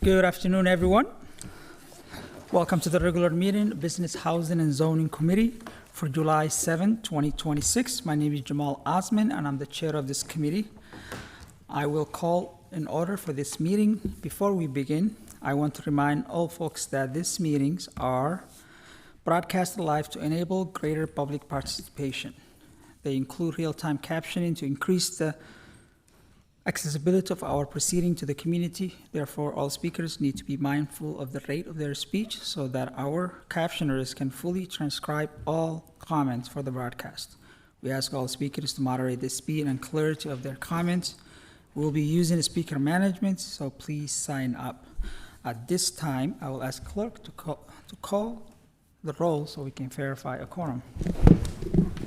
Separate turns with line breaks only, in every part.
Good afternoon, everyone. Welcome to the regular meeting, Business Housing and Zoning Committee for July 7, 2026. My name is Jamal Osman, and I'm the chair of this committee. I will call in order for this meeting. Before we begin, I want to remind all folks that these meetings are broadcast live to enable greater public participation. They include real-time captioning to increase the accessibility of our proceeding to the community. Therefore, all speakers need to be mindful of the rate of their speech so that our captioners can fully transcribe all comments for the broadcast. We ask all speakers to moderate the speed and clarity of their comments. We'll be using speaker management, so please sign up. At this time, I will ask clerk to call the roll so we can verify a quorum.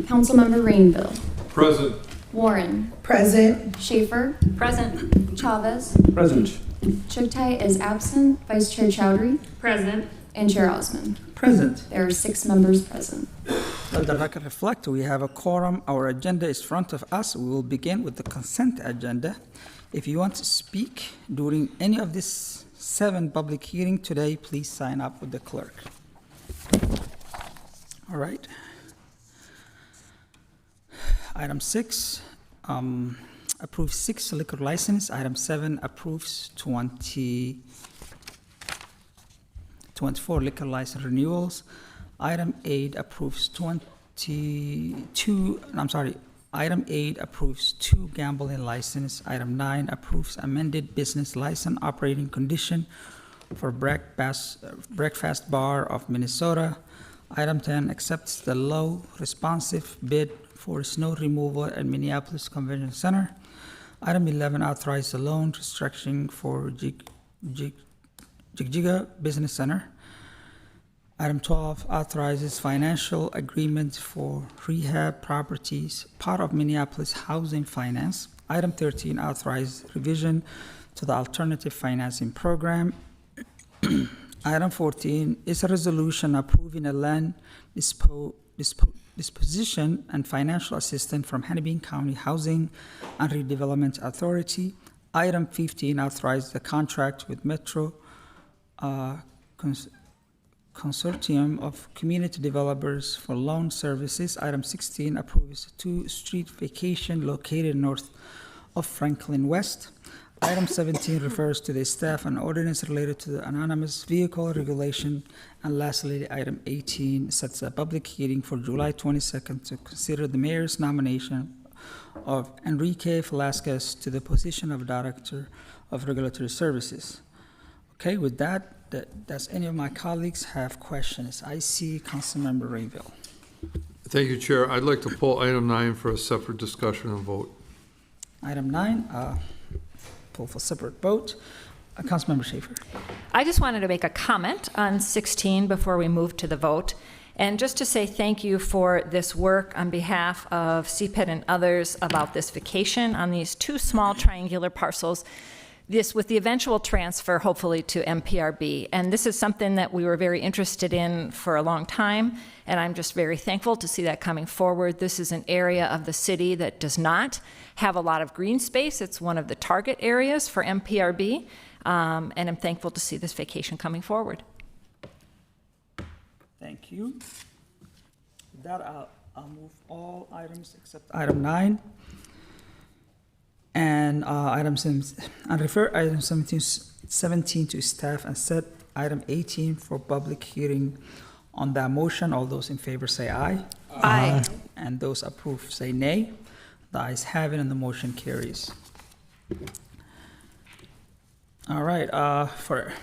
Councilmember Rainville.
Present.
Warren.
Present.
Schaefer.
Present.
Chavez.
Present.
Chugtai is absent. Vice Chair Chowdhury.
Present.
And Chair Osman.
Present.
There are 6 members present.
Let the record reflect we have a quorum. Our agenda is in front of us. We will begin with the consent agenda. If you want to speak during any of these 7 public hearings today, please sign up with the clerk. All right. Item 6, approves 6 liquor license. Item 7 approves 24 liquor license renewals. Item 8 approves Item 8 approves 2 gambling license. Item 9 approves amended business license operating condition for Breakfast Bar of Minnesota. Item 10 accepts the low responsive bid for snow removal at Minneapolis Convention Center. Item 11 authorizes the loan restructuring for Jigjiga Business Center. Item 12 authorizes financial agreement for rehab properties, part of Minneapolis Housing Finance. Item 13 authorizes revision to the alternative financing program. Item 14 is a resolution approving a land disposition and financial assistance from Hennepin County Housing and Redevelopment Authority. Item 15 authorizes the contract with Metro Consortium of Community Developers for Loan Services. Item 16 approves 2 street vacation located north of Franklin West. Item 17 refers to the staff and ordinance related to the anonymous vehicle regulation. And lastly, item 18 sets a public hearing for July 22nd to consider the mayor's nomination of Enrique Velasquez to the position of Director of Regulatory Services. Okay, with that, does any of my colleagues have questions? I see Councilmember Rainville.
Thank you, Chair. I'd like to pull item 9 for a separate discussion and vote.
Item 9, pull for separate vote. Councilmember Schaefer.
I just wanted to make a comment on 16 before we move to the vote. And just to say thank you for this work on behalf of CPED and others about this vacation on these 2 small triangular parcels. This with the eventual transfer, hopefully, to MPRB. And this is something that we were very interested in for a long time, and I'm just very thankful to see that coming forward. This is an area of the city that does not have a lot of green space. It's one of the target areas for MPRB, and I'm thankful to see this vacation coming forward.
Thank you. With that, I'll move all items except item 9. And refer item 17 to staff and set item 18 for public hearing on that motion. All those in favor say aye.
Aye.
And those approved say nay. The ayes have it and the motion carries. All right, for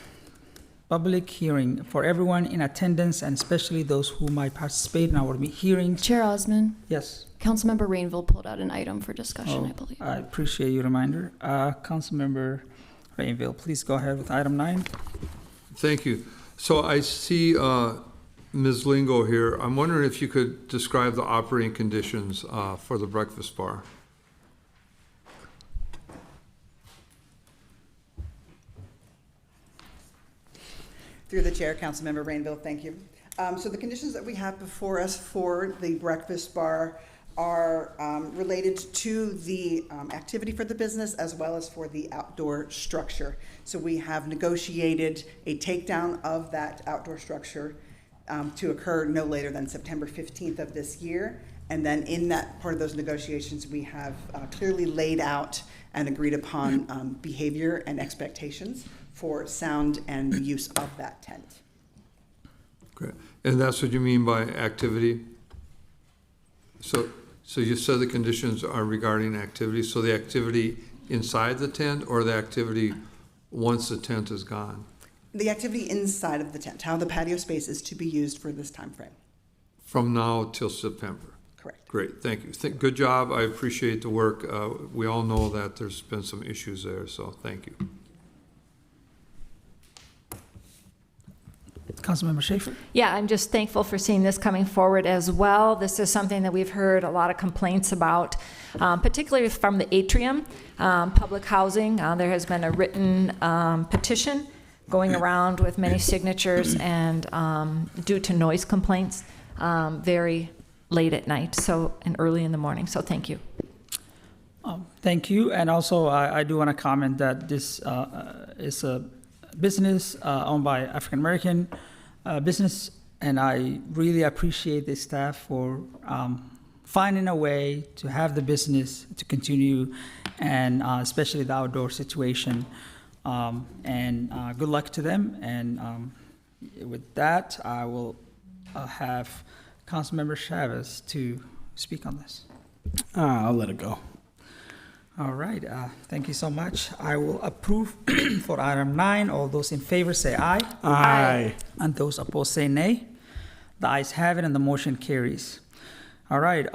public hearing, for everyone in attendance and especially those who might participate in our hearings.
Chair Osman.
Yes.
Councilmember Rainville pulled out an item for discussion, I believe.
I appreciate your reminder. Councilmember Rainville, please go ahead with item 9.
Thank you. So I see Ms. Lingo here. I'm wondering if you could describe the operating conditions for the breakfast bar.
Through the chair, Councilmember Rainville, thank you. So the conditions that we have before us for the breakfast bar are related to the activity for the business as well as for the outdoor structure. So we have negotiated a takedown of that outdoor structure to occur no later than September 15th of this year. And then in that part of those negotiations, we have clearly laid out and agreed upon behavior and expectations for sound and use of that tent.
Great. And that's what you mean by activity? So you said the conditions are regarding activity, so the activity inside the tent or the activity once the tent is gone?
The activity inside of the tent, how the patio space is to be used for this time frame.
From now till September?
Correct.
Great, thank you. Good job, I appreciate the work. We all know that there's been some issues there, so thank you.
Councilmember Schaefer?
Yeah, I'm just thankful for seeing this coming forward as well. This is something that we've heard a lot of complaints about, particularly from the atrium, public housing. There has been a written petition going around with many signatures and due to noise complaints very late at night and early in the morning. So thank you.
Thank you. And also, I do want to comment that this is a business owned by African American business, and I really appreciate the staff for finding a way to have the business to continue, and especially the outdoor situation. And good luck to them. And with that, I will have Councilmember Chavez to speak on this.
I'll let it go.
All right, thank you so much. I will approve for item 9. All those in favor say aye.
Aye.
And those opposed say nay. The ayes have it and the motion carries. All right,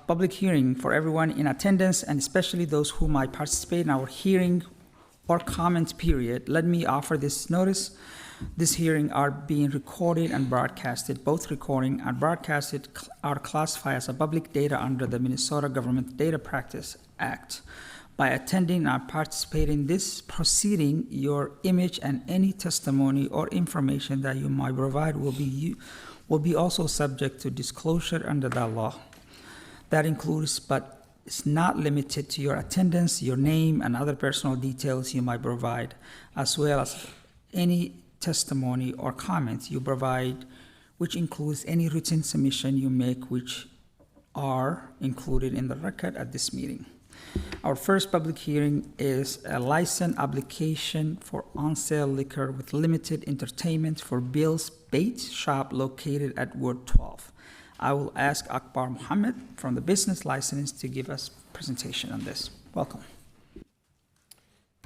public hearing for everyone in attendance and especially those who might participate in our hearing or comment period. Let me offer this notice. This hearing are being recorded and broadcasted. Both recording and broadcasted are classified as a public data under the Minnesota Government Data Practice Act. By attending and participating in this proceeding, your image and any testimony or information that you might provide will be also subject to disclosure under that law. That includes, but is not limited to, your attendance, your name, and other personal details you might provide, as well as any testimony or comments you provide, which includes any written submission you make, which are included in the record at this meeting. Our first public hearing is a license application for on-sale liquor with limited entertainment for Bill's Bait Shop located at Ward 12. I will ask Akbar Mohammed from the business license to give us presentation on this. Welcome.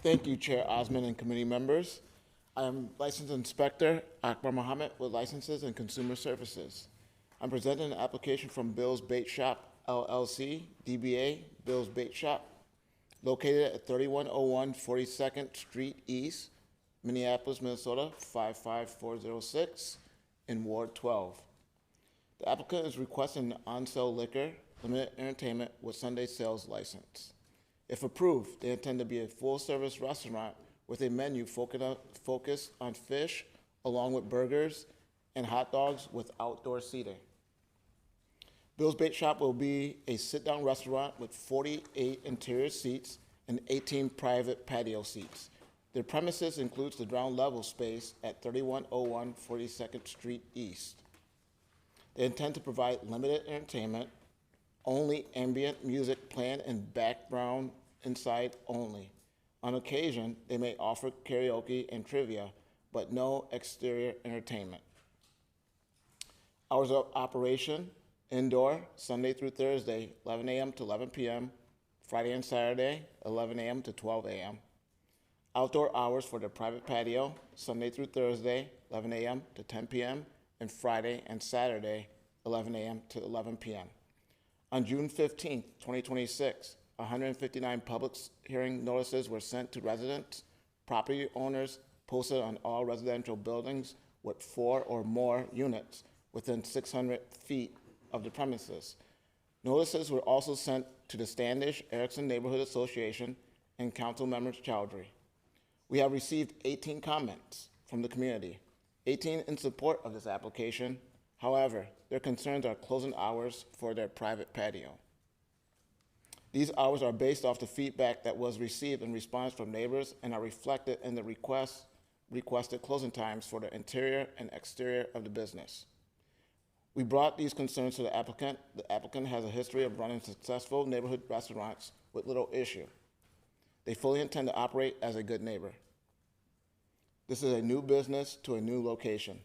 Thank you, Chair Osman and committee members. I am Licensed Inspector Akbar Mohammed with Licenses and Consumer Services. I'm presenting an application from Bill's Bait Shop, LLC, DBA Bill's Bait Shop, located at 3101 42nd Street East, Minneapolis, Minnesota, 55406 in Ward 12. The applicant is requesting an on-sale liquor, limited entertainment with Sunday sales license. If approved, they intend to be a full-service restaurant with a menu focused on fish, along with burgers and hot dogs with outdoor seating. Bill's Bait Shop will be a sit-down restaurant with 48 interior seats and 18 private patio seats. Their premises includes the ground level space at 3101 42nd Street East. They intend to provide limited entertainment, only ambient music playing in background inside only. On occasion, they may offer karaoke and trivia, but no exterior entertainment. Hours of operation: indoor, Sunday through Thursday, 11 a.m. to 11 p.m., Friday and Saturday, 11 a.m. to 12 a.m. Outdoor hours for their private patio, Sunday through Thursday, 11 a.m. to 10 p.m., and Friday and Saturday, 11 a.m. to 11 p.m. On June 15, 2026, 159 public hearing notices were sent to residents, property owners, posted on all residential buildings with 4 or more units within 600 feet of the premises. Notices were also sent to the Standish Erickson Neighborhood Association and Council Members Chowdhury. We have received 18 comments from the community, 18 in support of this application. However, their concerns are closing hours for their private patio. These hours are based off the feedback that was received in response from neighbors and are reflected in the requested closing times for the interior and exterior of the business. We brought these concerns to the applicant. The applicant has a history of running successful neighborhood restaurants with little issue. They fully intend to operate as a good neighbor. This is a new business to a new location.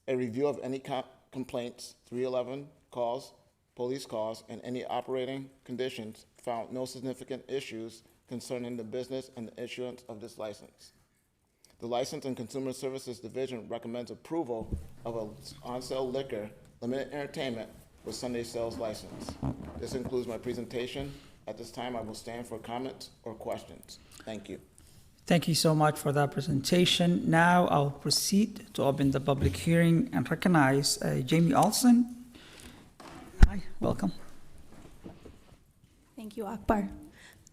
A review of any complaints, 311 calls, police calls, and any operating conditions found no significant issues concerning the business and the issuance of this license. The License and Consumer Services Division recommends approval of an on-sale liquor, limited entertainment with Sunday sales license. This includes my presentation. At this time, I will stand for comments or questions. Thank you.
Thank you so much for that presentation. Now I'll proceed to open the public hearing and recognize Jamie Olson. Hi, welcome.
Thank you, Akbar.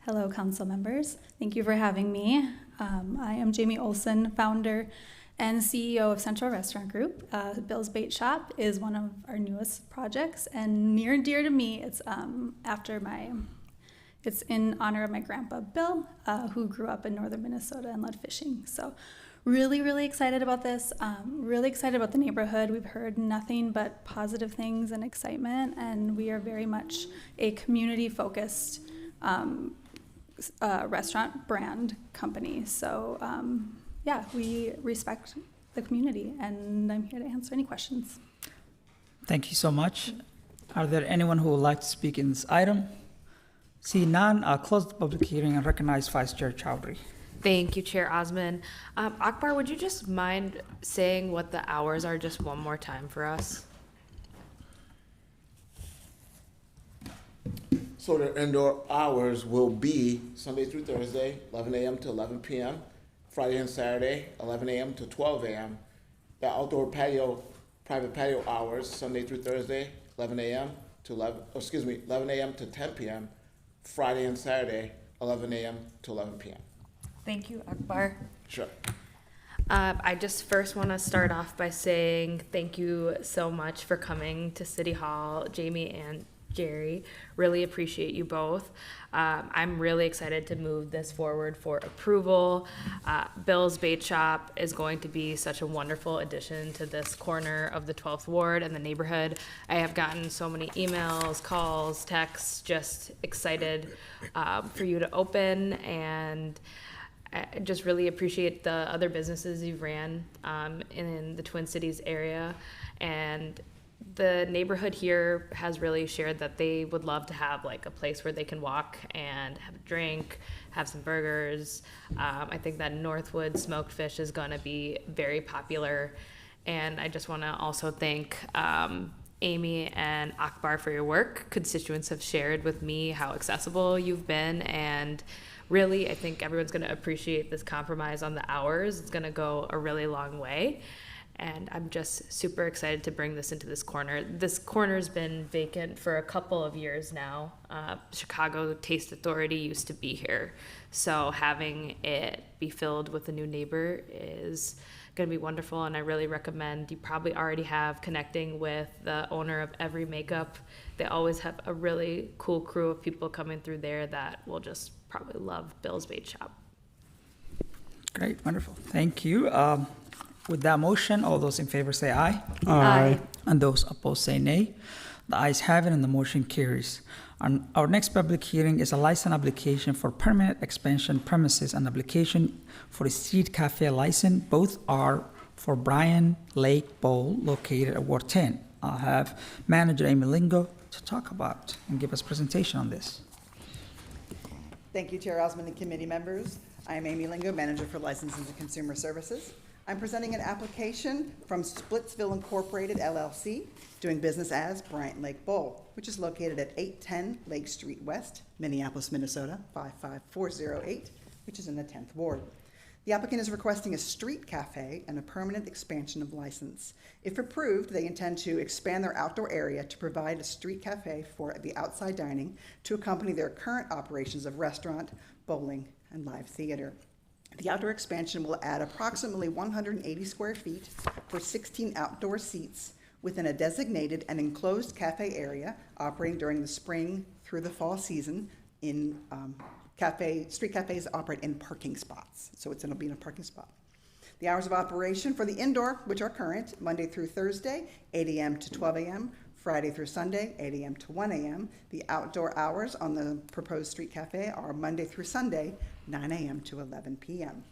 Hello, council members. Thank you for having me. I am Jamie Olson, founder and CEO of Central Restaurant Group. Bill's Bait Shop is one of our newest projects, and near and dear to me, it's in honor of my grandpa, Bill, who grew up in northern Minnesota and loved fishing. So really, really excited about this. Really excited about the neighborhood. We've heard nothing but positive things and excitement, and we are very much a community-focused restaurant brand company. So yeah, we respect the community, and I'm here to answer any questions.
Thank you so much. Are there anyone who would like to speak in this item? See none, I'll close the public hearing and recognize Vice Chair Chowdhury.
Thank you, Chair Osman. Akbar, would you just mind saying what the hours are just one more time for us?
So the indoor hours will be Sunday through Thursday, 11 a.m. to 11 p.m., Friday and Saturday, 11 a.m. to 12 a.m. The outdoor private patio hours, Sunday through Thursday, 11 a.m. to 11 a.m. to 10 p.m., Friday and Saturday, 11 a.m. to 11 p.m.
Thank you, Akbar.
Sure.
I just first want to start off by saying thank you so much for coming to City Hall, Jamie and Jerry. Really appreciate you both. I'm really excited to move this forward for approval. Bill's Bait Shop is going to be such a wonderful addition to this corner of the 12th Ward and the neighborhood. I have gotten so many emails, calls, texts, just excited for you to open, and I just really appreciate the other businesses you've ran in the Twin Cities area. And the neighborhood here has really shared that they would love to have like a place where they can walk and have a drink, have some burgers. I think that Northwood smoked fish is going to be very popular. And I just want to also thank Amy and Akbar for your work. Constituents have shared with me how accessible you've been, and really, I think everyone's going to appreciate this compromise on the hours. It's going to go a really long way. And I'm just super excited to bring this into this corner. This corner's been vacant for a couple of years now. Chicago Taste Authority used to be here. So having it be filled with a new neighbor is going to be wonderful. And I really recommend, you probably already have, connecting with the owner of Every Makeup. They always have a really cool crew of people coming through there that will just probably love Bill's Bait Shop.
Great, wonderful. Thank you. With that motion, all those in favor say aye.
Aye.
And those opposed say nay. The ayes have it and the motion carries. Our next public hearing is a license application for permanent expansion premises and application for a street cafe license. Both are for Bryan Lake Bowl located at Ward 10. I'll have Manager Amy Lingo to talk about and give us a presentation on this.
Thank you, Chair Osman and committee members. I am Amy Lingo, Manager for Licensing and Consumer Services. I'm presenting an application from Splitsville Incorporated LLC, doing business as Bryant Lake Bowl, which is located at 810 Lake Street West, Minneapolis, Minnesota, 55408, which is in the 10th Ward. The applicant is requesting a street cafe and a permanent expansion of license. If approved, they intend to expand their outdoor area to provide a street cafe for the outside dining to accompany their current operations of restaurant, bowling, and live theater. The outdoor expansion will add approximately 180 square feet for 16 outdoor seats within a designated and enclosed cafe area operating during the spring through the fall season in street cafes operate in parking spots. So it'll be in a parking spot. The hours of operation for the indoor, which are current, Monday through Thursday, 8 a.m. to 12 a.m., Friday through Sunday, 8 a.m. to 1 a.m. The outdoor hours on the proposed street cafe are Monday through Sunday, 9 a.m. to 11 p.m.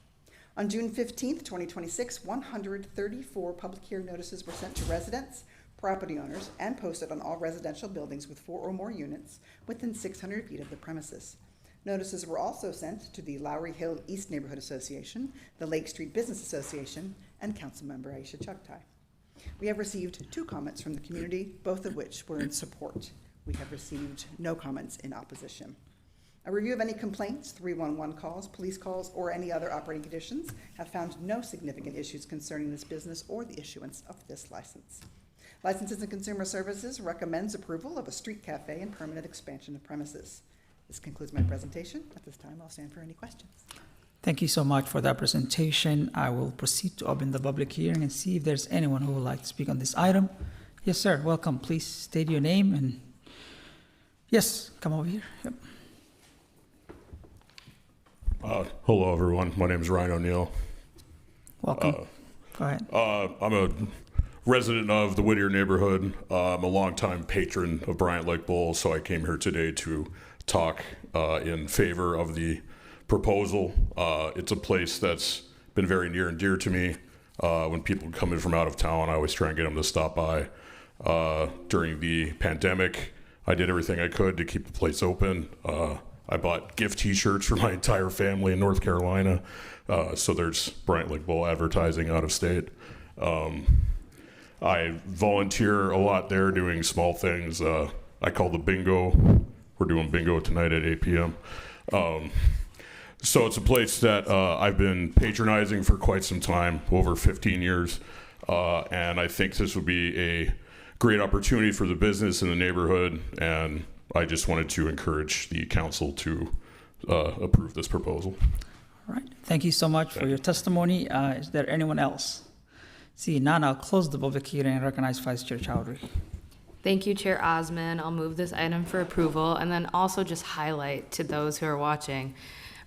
On June 15th, 2026, 134 public hearing notices were sent to residents, property owners, and posted on all residential buildings with 4 or more units within 600 feet of the premises. Notices were also sent to the Lowry Hill East Neighborhood Association, the Lake Street Business Association, and Councilmember Aisha Chugtai. We have received 2 comments from the community, both of which were in support. We have received no comments in opposition. A review of any complaints, 311 calls, police calls, or any other operating conditions have found no significant issues concerning this business or the issuance of this license. Licenses and Consumer Services recommends approval of a street cafe and permanent expansion of premises. This concludes my presentation. At this time, I'll stand for any questions.
Thank you so much for that presentation. I will proceed to open the public hearing and see if there's anyone who would like to speak on this item. Yes, sir. Welcome. Please state your name and yes, come over here. Yep.
Hello, everyone. My name is Ryan O'Neill.
Welcome. Go ahead.
I'm a resident of the Whittier neighborhood. I'm a longtime patron of Bryant Lake Bowl, so I came here today to talk in favor of the proposal. It's a place that's been very near and dear to me. When people come in from out of town, I always try and get them to stop by. During the pandemic, I did everything I could to keep the place open. I bought gift t-shirts for my entire family in North Carolina. So there's Bryant Lake Bowl advertising out of state. I volunteer a lot there doing small things. I call the bingo. We're doing bingo tonight at 8 p.m. So it's a place that I've been patronizing for quite some time, over 15 years. And I think this would be a great opportunity for the business in the neighborhood. And I just wanted to encourage the council to approve this proposal.
All right. Thank you so much for your testimony. Is there anyone else? See, none. I'll close the public hearing and recognize Vice Chair Chowdhury.
Thank you, Chair Osman. I'll move this item for approval and then also just highlight to those who are watching.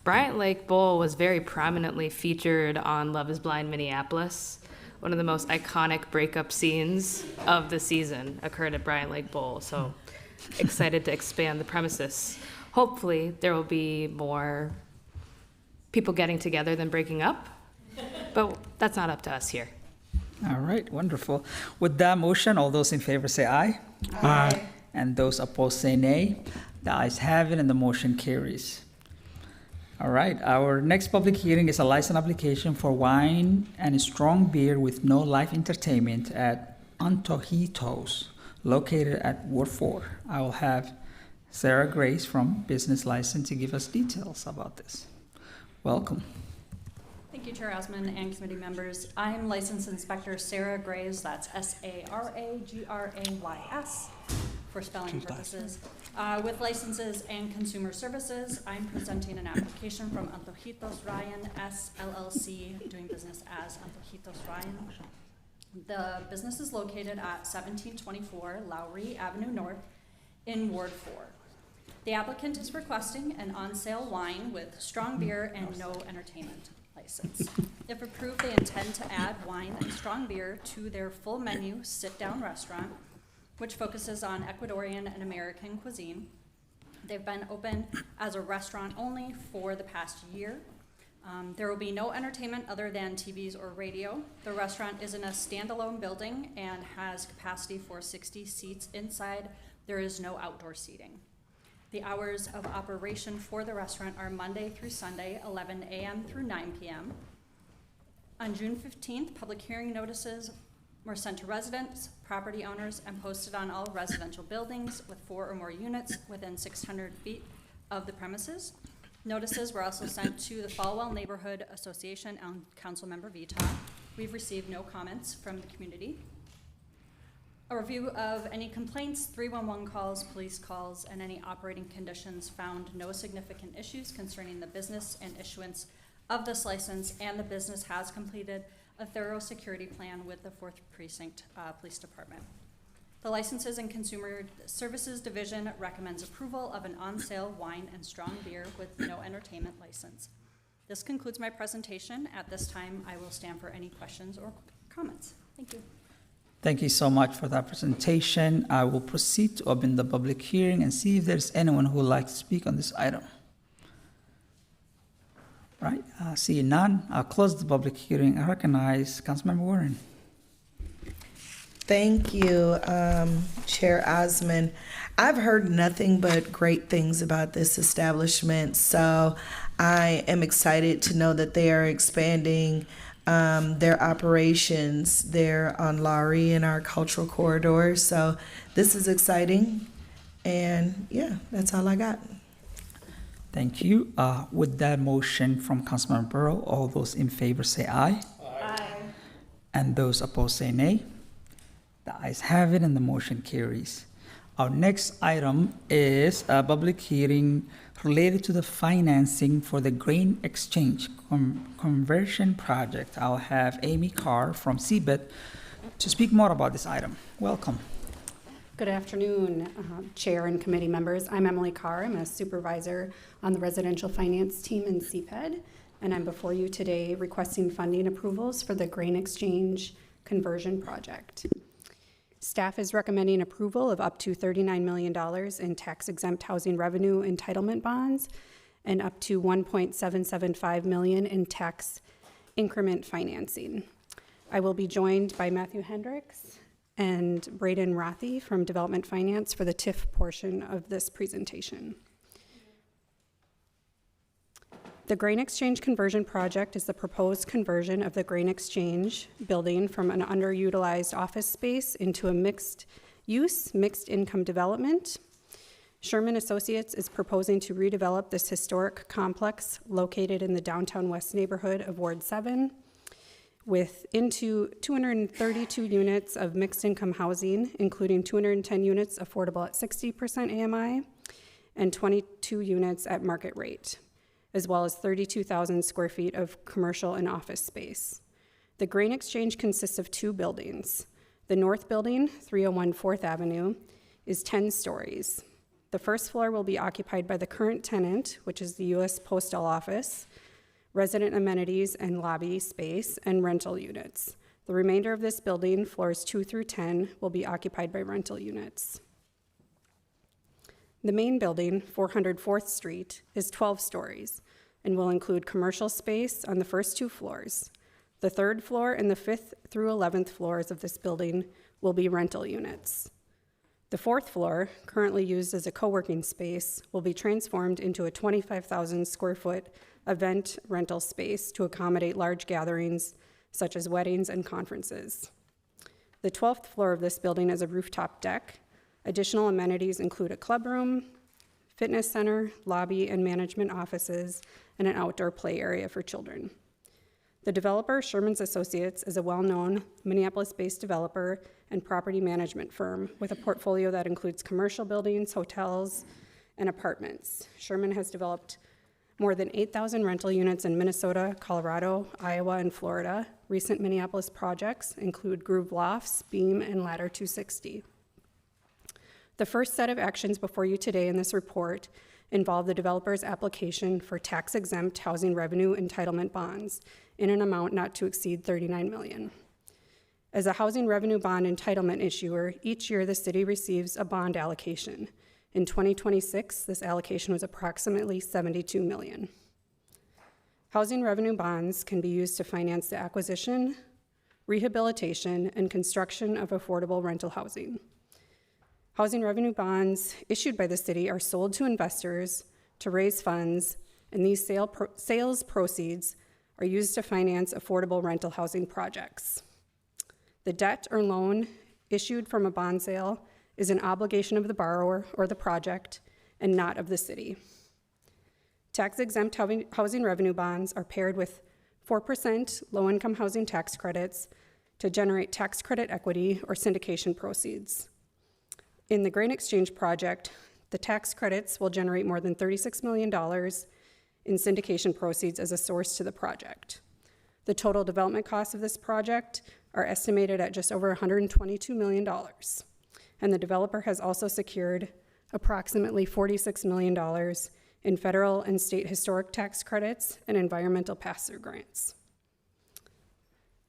Bryant Lake Bowl was very prominently featured on Love is Blind Minneapolis. One of the most iconic breakup scenes of the season occurred at Bryant Lake Bowl. So excited to expand the premises. Hopefully there will be more people getting together than breaking up, but that's not up to us here.
All right, wonderful. With that motion, all those in favor say aye.
Aye.
And those opposed say nay. The ayes have it and the motion carries. All right, our next public hearing is a license application for wine and strong beer with no live entertainment at Antojitos, located at Ward 4. I will have Sarah Grace from Business License to give us details about this. Welcome.
Thank you, Chair Osman and committee members. I am License Inspector Sarah Grays, that's S-A-R-A-G-R-A-Y-S, for spelling purposes. With Licenses and Consumer Services, I'm presenting an application from Antojitos Ryan S. LLC, doing business as Antojitos Ryan. The business is located at 1724 Lowry Avenue North in Ward 4. The applicant is requesting an on-sale wine with strong beer and no entertainment license. If approved, they intend to add wine and strong beer to their full menu sit-down restaurant, which focuses on Ecuadorian and American cuisine. They've been open as a restaurant only for the past year. There will be no entertainment other than TVs or radio. The restaurant is in a standalone building and has capacity for 60 seats inside. There is no outdoor seating. The hours of operation for the restaurant are Monday through Sunday, 11 a.m. through 9 p.m. On June 15th, public hearing notices were sent to residents, property owners, and posted on all residential buildings with 4 or more units within 600 feet of the premises. Notices were also sent to the Falwell Neighborhood Association and Councilmember Vita. We've received no comments from the community. A review of any complaints, 311 calls, police calls, and any operating conditions found no significant issues concerning the business and issuance of this license, and the business has completed a thorough security plan with the 4th Precinct Police Department. The Licenses and Consumer Services Division recommends approval of an on-sale wine and strong beer with no entertainment license. This concludes my presentation. At this time, I will stand for any questions or comments. Thank you.
Thank you so much for that presentation. I will proceed to open the public hearing and see if there's anyone who would like to speak on this item. Right, seeing none, I'll close the public hearing. I recognize Councilmember Warren.
Thank you, Chair Osmond. I've heard nothing but great things about this establishment, so I am excited to know that they are expanding their operations there on Laurie in our cultural corridor. So this is exciting, and yeah, that's all I got.
Thank you. With that motion from Councilmember Burrow, all those in favor say aye. Aye. And those opposed say nay. The ayes have it and the motion carries. Our next item is a public hearing related to the financing for the grain exchange conversion project. I'll have Amy Carr from CBET to speak more about this item. Welcome.
Good afternoon, Chair and committee members. I'm Emily Carr. I'm a supervisor on the residential finance team in CPED, and I'm before you today requesting funding approvals for the grain exchange conversion project. Staff is recommending approval of up to $39 million in tax-exempt housing revenue entitlement bonds and up to $1.775 million in tax increment financing. I will be joined by Matthew Hendricks and Braden Rothy from Development Finance for the TIF portion of this presentation. The Grain Exchange Conversion Project is the proposed conversion of the Grain Exchange building from an underutilized office space into a mixed-use, mixed-income development. Sherman Associates is proposing to redevelop this historic complex located in the downtown west neighborhood of Ward 7 with into 232 units of mixed-income housing, including 210 units affordable at 60% AMI and 22 units at market rate, as well as 32,000 square feet of commercial and office space. The Grain Exchange consists of two buildings. The north building, 301 4th Avenue, is 10 stories. The first floor will be occupied by the current tenant, which is the U.S. Postal Office, resident amenities and lobby space, and rental units. The remainder of this building, floors 2 through 10, will be occupied by rental units. The main building, 400 4th Street, is 12 stories and will include commercial space on the first 2 floors. The 3rd floor and the 5th through 11th floors of this building will be rental units. The 4th floor, currently used as a co-working space, will be transformed into a 25,000 square foot event rental space to accommodate large gatherings such as weddings and conferences. The 12th floor of this building is a rooftop deck. Additional amenities include a club room, fitness center, lobby and management offices, and an outdoor play area for children. The developer, Sherman's Associates, is a well-known Minneapolis-based developer and property management firm with a portfolio that includes commercial buildings, hotels, and apartments. Sherman has developed more than 8,000 rental units in Minnesota, Colorado, Iowa, and Florida. Recent Minneapolis projects include Groove Lofts, Beam, and Ladder 260. The first set of actions before you today in this report involve the developer's application for tax-exempt housing revenue entitlement bonds in an amount not to exceed $39 million. As a housing revenue bond entitlement issuer, each year the city receives a bond allocation. In 2026, this allocation was approximately $72 million. Housing revenue bonds can be used to finance the acquisition, rehabilitation, and construction of affordable rental housing. Housing revenue bonds issued by the city are sold to investors to raise funds, and these sales proceeds are used to finance affordable rental housing projects. The debt or loan issued from a bond sale is an obligation of the borrower or the project and not of the city. Tax-exempt housing revenue bonds are paired with 4% low-income housing tax credits to generate tax credit equity or syndication proceeds. In the Grain Exchange project, the tax credits will generate more than $36 million in syndication proceeds as a source to the project. The total development costs of this project are estimated at just over $122 million. and the developer has also secured approximately $46 million in federal and state historic tax credits and environmental pass-through grants.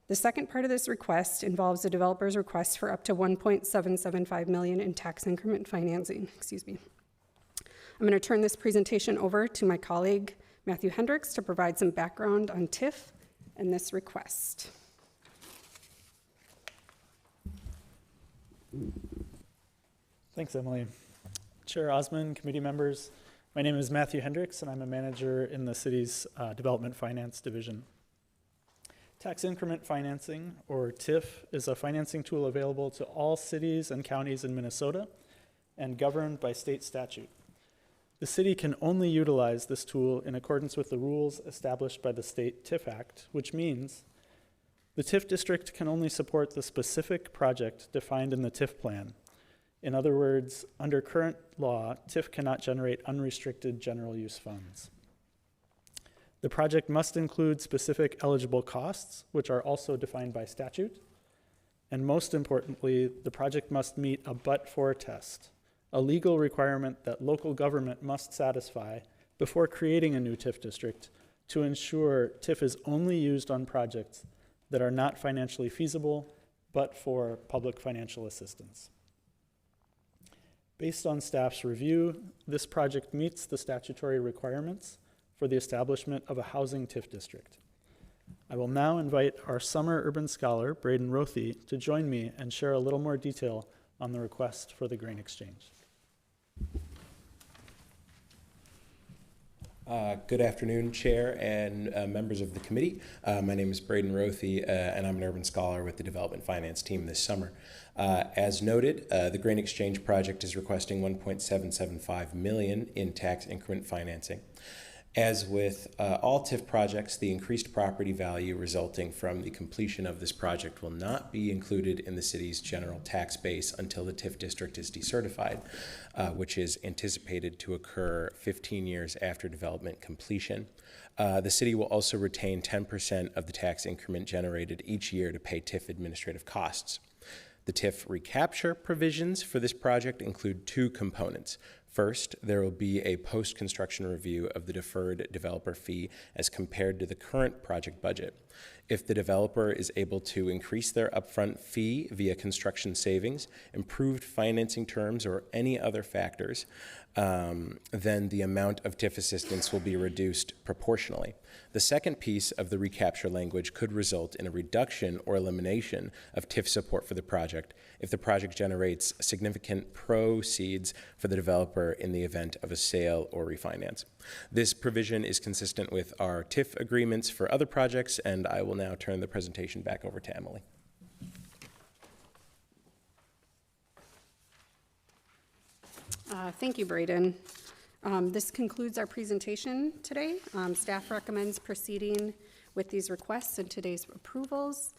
The second part of this request involves the developer's request for up to $1.775 million in tax increment financing. I'm going to turn this presentation over to my colleague, Matthew Hendricks, to provide some background on TIF and this request.
Thanks, Emily. Chair Osman, committee members, my name is Matthew Hendricks, and I'm a manager in the city's Development Finance Division. Tax increment financing, or TIF, is a financing tool available to all cities and counties in Minnesota and governed by state statute. The city can only utilize this tool in accordance with the rules established by the State TIF Act, which means the TIF district can only support the specific project defined in the TIF plan. In other words, under current law, TIF cannot generate unrestricted general use funds. The project must include specific eligible costs, which are also defined by statute. And most importantly, the project must meet a but-for test, a legal requirement that local government must satisfy before creating a new TIF district to ensure TIF is only used on projects that are not financially feasible, but for public financial assistance. Based on staff's review, this project meets the statutory requirements for the establishment of a housing TIF district. I will now invite our summer urban scholar, Braden Rothy, to join me and share a little more detail on the request for the grain exchange.
Good afternoon, Chair and members of the committee. My name is Braden Rothy, and I'm an urban scholar with the Development Finance team this summer. As noted, the Grain Exchange project is requesting $1.775 million in tax increment financing. As with all TIF projects, the increased property value resulting from the completion of this project will not be included in the city's general tax base until the TIF district is decertified, which is anticipated to occur 15 years after development completion. The city will also retain 10% of the tax increment generated each year to pay TIF administrative costs. The TIF recapture provisions for this project include two components. First, there will be a post-construction review of the deferred developer fee as compared to the current project budget. If the developer is able to increase their upfront fee via construction savings, improved financing terms, or any other factors, then the amount of TIF assistance will be reduced proportionally. The second piece of the recapture language could result in a reduction or elimination of TIF support for the project if the project generates significant proceeds for the developer in the event of a sale or refinance. This provision is consistent with our TIF agreements for other projects, and I will now turn the presentation back over to Emily.
Thank you, Braden. This concludes our presentation today. Staff recommends proceeding with these requests and today's approvals.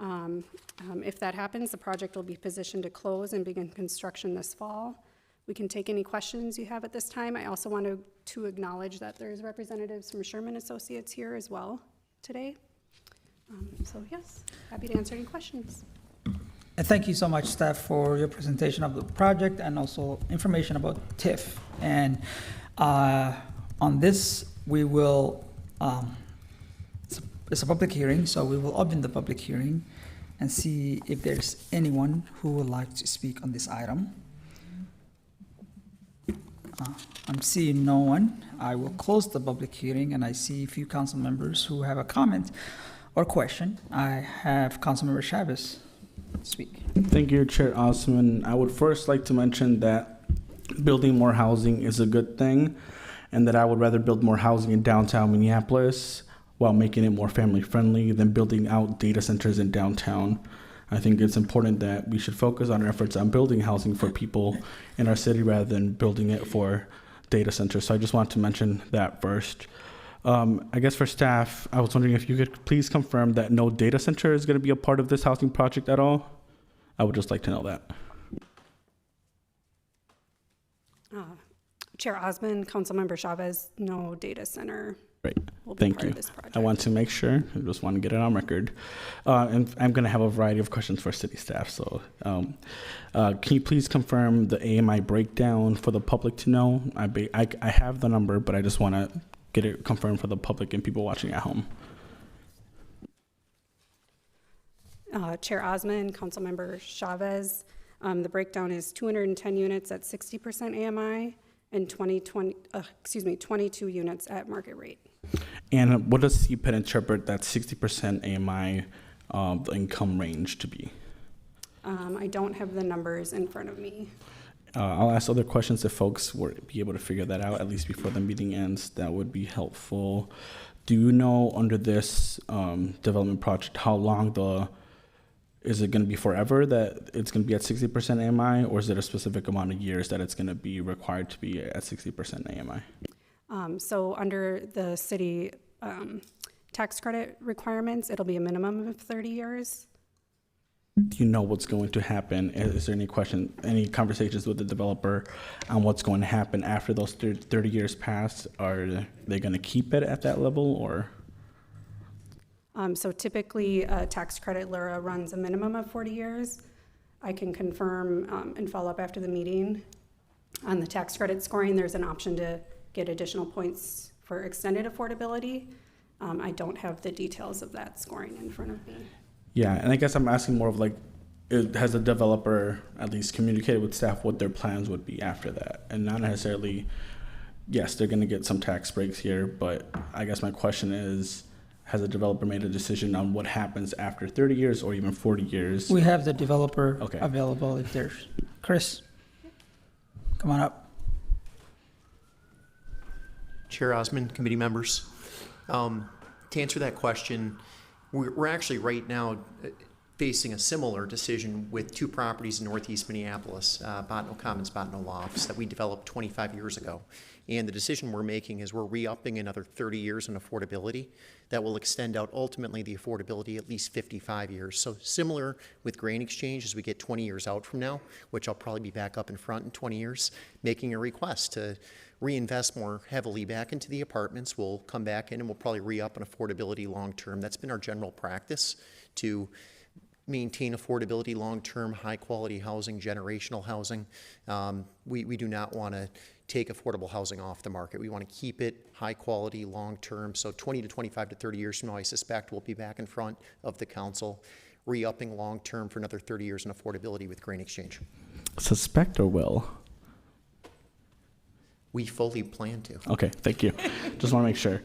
If that happens, the project will be positioned to close and begin construction this fall. We can take any questions you have at this time. I also want to acknowledge that there's representatives from Sherman Associates here as well today. So yes, happy to answer any questions.
And thank you so much, staff, for your presentation of the project and also information about TIF. And on this, we will, it's a public hearing, so we will open the public hearing and see if there's anyone who would like to speak on this item. I'm seeing no one. I will close the public hearing, and I see a few council members who have a comment or question. I have Councilmember Chavez speak.
Thank you, Chair Osman. I would first like to mention that building more housing is a good thing, and that I would rather build more housing in downtown Minneapolis while making it more family friendly than building out data centers in downtown. I think it's important that we should focus on our efforts on building housing for people in our city rather than building it for data centers. So I just want to mention that first. I guess for staff, I was wondering if you could please confirm that no data center is going to be a part of this housing project at all. I would just like to know that.
Chair Osman, Councilmember Chavez, no data center
Great.
will be
Thank
part
you.
of this project.
I want to make sure. I just want to get it on record. And I'm going to have a variety of questions for city staff. So can you please confirm the AMI breakdown for the public to know? I have the number, but I just want to get it confirmed for the public and people watching at home.
Chair Osman, Councilmember Chavez, the breakdown is 210 units at 60% AMI and 22 units at market rate.
And what does CPED interpret that 60% AMI the income range to be?
I don't have the numbers in front of me.
I'll ask other questions if folks were be able to figure that out, at least before the meeting ends. That would be helpful. Do you know under this development project how long is it going to be forever that it's going to be at 60% AMI, or is it a specific amount of years that it's going to be required to be at 60% AMI?
So under the city tax credit requirements, it'll be a minimum of 30 years.
Do you know what's going to happen? Is there any conversations with the developer on what's going to happen after those 30 years pass? Are they going to keep it at that level, or?
So typically, tax credit LURA runs a minimum of 40 years. I can confirm and follow up after the meeting. On the tax credit scoring, there's an option to get additional points for extended affordability. I don't have the details of that scoring in front of me.
Yeah, and I guess I'm asking more of like, has the developer at least communicated with staff what their plans would be after that? And not necessarily, yes, they're going to get some tax breaks here, but I guess my question is, has the developer made a decision on what happens after 30 years or even 40 years?
We have the developer
Okay.
available if there's. Chris, come on up.
Chair Osman, committee members. To answer that question, we're actually right now facing a similar decision with two properties in Northeast Minneapolis, Botno Commons, Botno Lofts, that we developed 25 years ago. And the decision we're making is we're re-upping another 30 years in affordability that will extend out ultimately the affordability at least 55 years. So similar with Grain Exchange as we get 20 years out from now, which I'll probably be back up in front in 20 years, making a request to reinvest more heavily back into the apartments. We'll come back in and we'll probably re-up on affordability long term. That's been our general practice, to maintain affordability long-term, high-quality housing, generational housing. We do not want to take affordable housing off the market. We want to keep it high-quality, long-term. So 20 to 25 to 30 years from now, I suspect we'll be back in front of the council, re-upping long-term for another 30 years in affordability with Grain Exchange.
Suspect or will?
We fully plan to.
Okay, thank you. Just want to make sure.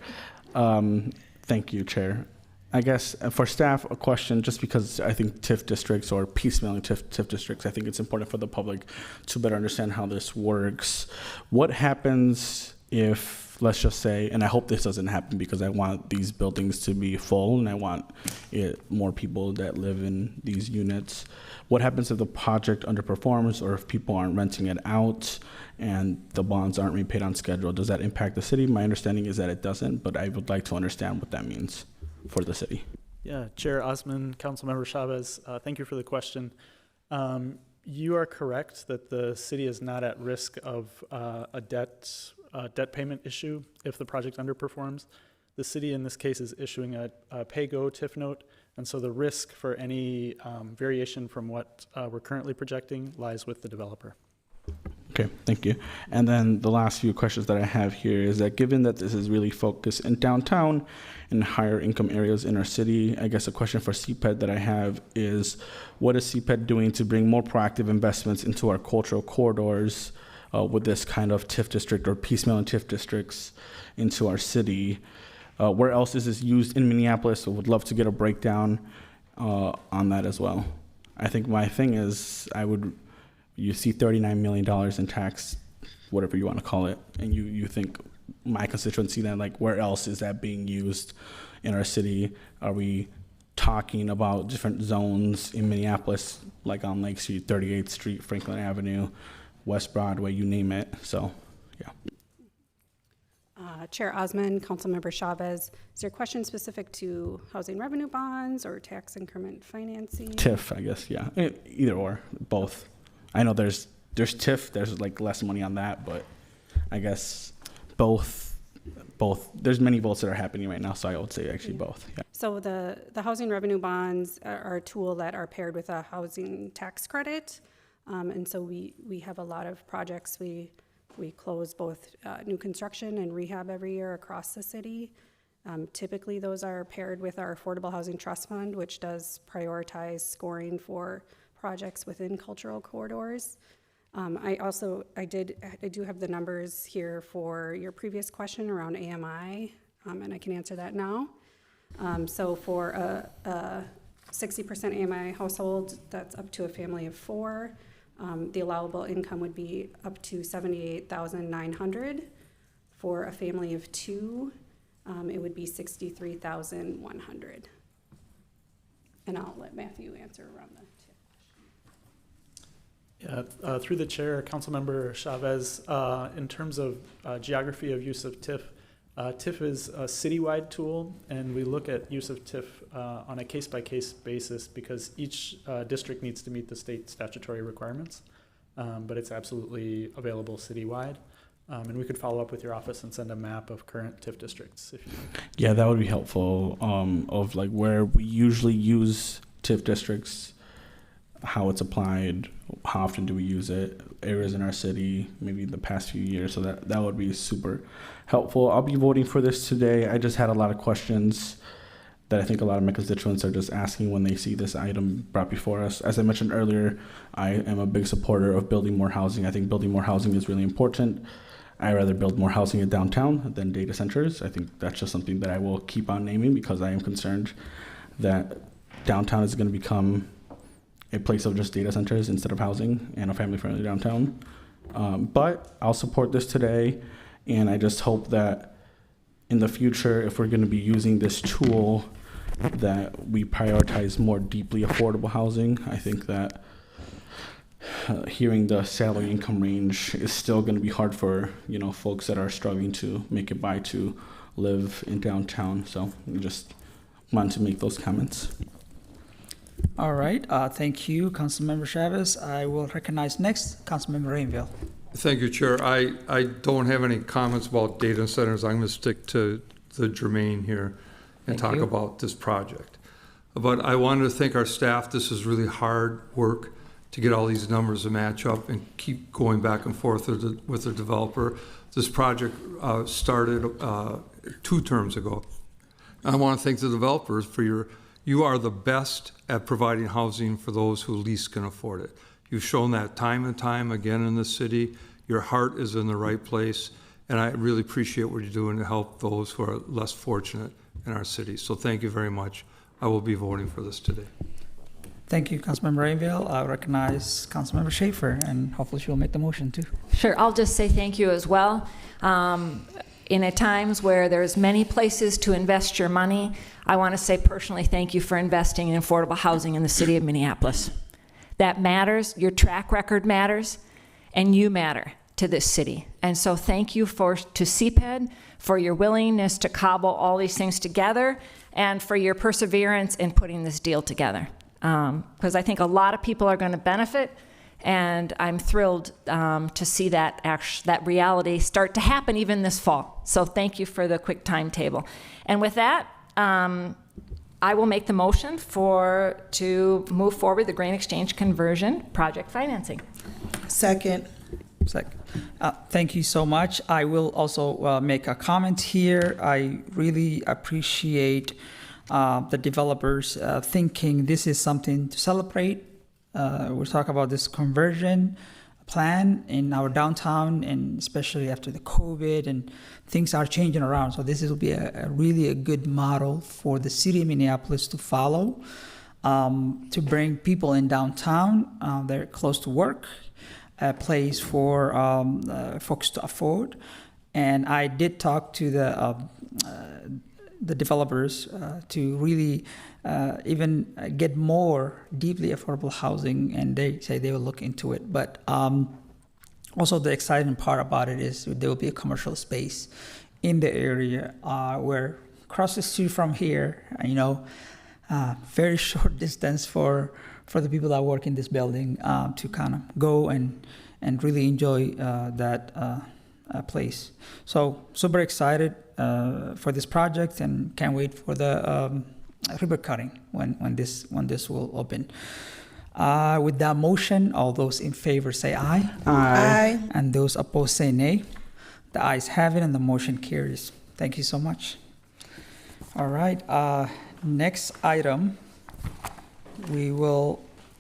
Thank you, Chair. I guess for staff, a question, just because I think TIF districts or piecemealing TIF districts, I think it's important for the public to better understand how this works. What happens if, let's just say, and I hope this doesn't happen because I want these buildings to be full and I want more people that live in these units. What happens if the project underperforms or if people aren't renting it out and the bonds aren't repaid on schedule? Does that impact the city? My understanding is that it doesn't, but I would like to understand what that means for the city.
Yeah, Chair Osman, Councilmember Chavez, thank you for the question. You are correct that the city is not at risk of a debt payment issue if the project underperforms. The city in this case is issuing a pay-go TIF note, and so the risk for any variation from what we're currently projecting lies with the developer.
Okay, thank you. And then the last few questions that I have here is that given that this is really focused in downtown and higher income areas in our city, I guess a question for CPED that I have is, what is CPED doing to bring more proactive investments into our cultural corridors with this kind of TIF district or piecemeal TIF districts into our city? Where else is this used in Minneapolis? So would love to get a breakdown on that as well. I think my thing is you see $39 million in tax, whatever you want to call it, and you think my constituency then, like, where else is that being used in our city? Are we talking about different zones in Minneapolis, like on Lake Street, 38th Street, Franklin Avenue, West Broadway, you name it? So, yeah.
Chair Osman, Councilmember Chavez, is your question specific to housing revenue bonds or tax increment financing?
TIF, I guess, yeah. Either or, both. I know there's TIF, there's like less money on that, but I guess both both. There's many votes that are happening right now, so I would say actually both. Yeah.
So the housing revenue bonds are a tool that are paired with a housing tax credit. And so we have a lot of projects. We close both new construction and rehab every year across the city. Typically, those are paired with our Affordable Housing Trust Fund, which does prioritize scoring for projects within cultural corridors. I do have the numbers here for your previous question around AMI, and I can answer that now. So for a 60% AMI household, that's up to a family of 4. The allowable income would be up to $78,900. For a family of 2, it would be $63,100. And I'll let Matthew answer around that.
Yeah, through the chair, Councilmember Chavez, in terms of geography of use of TIF, TIF is a citywide tool, and we look at use of TIF on a case-by-case basis because each district needs to meet the state statutory requirements, but it's absolutely available citywide. And we could follow up with your office and send a map of current TIF districts if you like.
Yeah, that would be helpful, of like where we usually use TIF districts, how it's applied, how often do we use it, areas in our city, maybe the past few years. So that would be super helpful. I'll be voting for this today. I just had a lot of questions that I think a lot of my constituents are just asking when they see this item brought before us. As I mentioned earlier, I am a big supporter of building more housing. I think building more housing is really important. I'd rather build more housing in downtown than data centers. I think that's just something that I will keep on naming because I am concerned that downtown is going to become a place of just data centers instead of housing and a family-friendly downtown. But I'll support this today, and I just hope that in the future, if we're going to be using this tool, that we prioritize more deeply affordable housing. I think that hearing the salary income range is still going to be hard for folks that are struggling to make it by to live in downtown. So I just wanted to make those comments.
All right, thank you, Councilmember Chavez. I will recognize next Councilmember Rainville.
Thank you, Chair. I don't have any comments about data centers. I'm going to stick to the germane here and talk about this project. But I wanted to thank our staff. This is really hard work to get all these numbers to match up and keep going back and forth with the developer. This project started 2 terms ago. I want to thank the developers for you are the best at providing housing for those who least can afford it. You've shown that time and time again in the city. Your heart is in the right place, and I really appreciate what you're doing to help those who are less fortunate in our city. So thank you very much. I will be voting for this today.
Thank you, Councilmember Rainville. I recognize Councilmember Schaefer, and hopefully she will make the motion too.
Sure, I'll just say thank you as well. In times where there's many places to invest your money, I want to say personally thank you for investing in affordable housing in the city of Minneapolis. That matters, your track record matters, and you matter to this city. And so thank you to CPED for your willingness to cobble all these things together and for your perseverance in putting this deal together. Because I think a lot of people are going to benefit, and I'm thrilled to see that reality start to happen even this fall. So thank you for the quick timetable. And with that, I will make the motion to move forward the grain exchange conversion project financing.
Second.
Thank you so much. I will also make a comment here. I really appreciate the developers thinking this is something to celebrate. We're talking about this conversion plan in our downtown, and especially after the COVID, and things are changing around. So this will be a really good model for the city of Minneapolis to follow, to bring people in downtown. They're close to work, a place for folks to afford. And I did talk to the developers to really even get more deeply affordable housing, and they say they will look into it. But also the exciting part about it is there will be a commercial space in the area where across the street from here, very short distance for the people that work in this building to kind of go and really enjoy place. So super excited for this project and can't wait for the ribbon cutting when this will open. With that motion, all those in favor say aye.
Aye.
And those opposed say nay. The ayes have it and the motion carries. Thank you so much. All right, next item,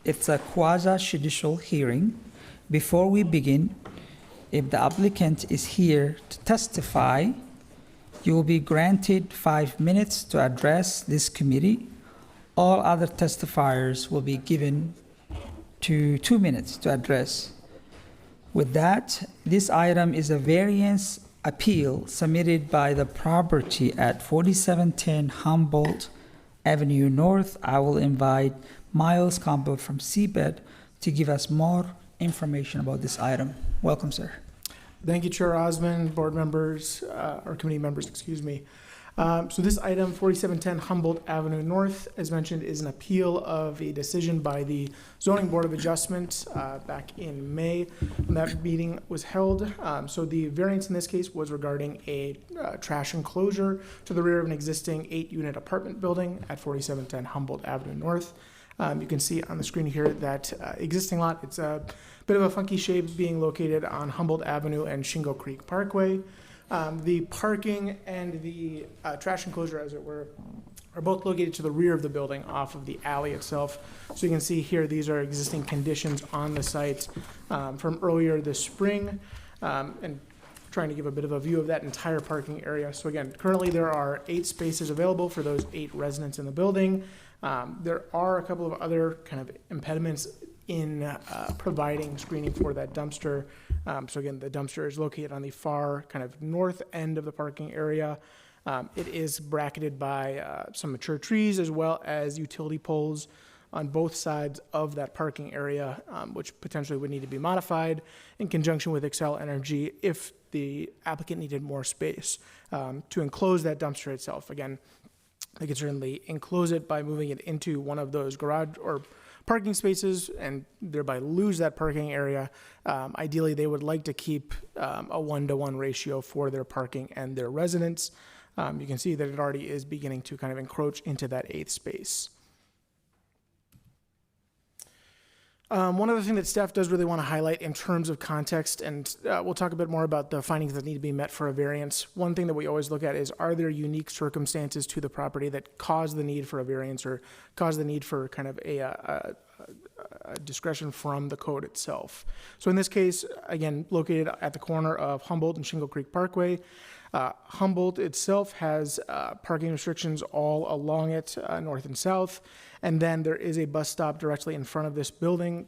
it's a quasi-judicial hearing. Before we begin, if the applicant is here to testify, you will be granted 5 minutes to address this committee. All other testifiers will be given 2 minutes to address. With that, this item is a variance appeal submitted by the property at 4710 Humboldt Avenue North. I will invite Miles Campbell from Seabed to give us more information about this item. Welcome, sir.
Thank you, Chair Osman, board members, or committee members, excuse me. So this item, 4710 Humboldt Avenue North, as mentioned, is an appeal of a decision by the Zoning Board of Adjustment back in May when that meeting was held. So the variance in this case was regarding a trash enclosure to the rear of an existing 8-unit apartment building at 4710 Humboldt Avenue North. You can see on the screen here that existing lot, it's a bit of a funky shape being located on Humboldt Avenue and Shingle Creek Parkway. The parking and the trash enclosure, as it were, are both located to the rear of the building off of the alley itself. So you can see here, these are existing conditions on the site from earlier this spring, and trying to give a bit of a view of that entire parking area. So again, currently there are 8 spaces available for those 8 residents in the building. There are a couple of other kind of impediments in providing screening for that dumpster. So again, the dumpster is located on the far kind of north end of the parking area. It is bracketed by some mature trees as well as utility poles on both sides of that parking area, which potentially would need to be modified in conjunction with Xcel Energy if the applicant needed more space to enclose that dumpster itself. Again, they could certainly enclose it by moving it into one of those garage or parking spaces and thereby lose that parking area. Ideally, they would like to keep a 1-to-1 ratio for their parking and their residents. You can see that it already is beginning to kind of encroach into that 8th space. One other thing that staff does really want to highlight in terms of context, and we'll talk a bit more about the findings that need to be met for a variance. One thing that we always look at is, are there unique circumstances to the property that cause the need for a variance or cause the need for kind of a discretion from the code itself? So in this case, again, located at the corner of Humboldt and Shingle Creek Parkway, Humboldt itself has parking restrictions all along it, north and south, and then there is a bus stop directly in front of this building.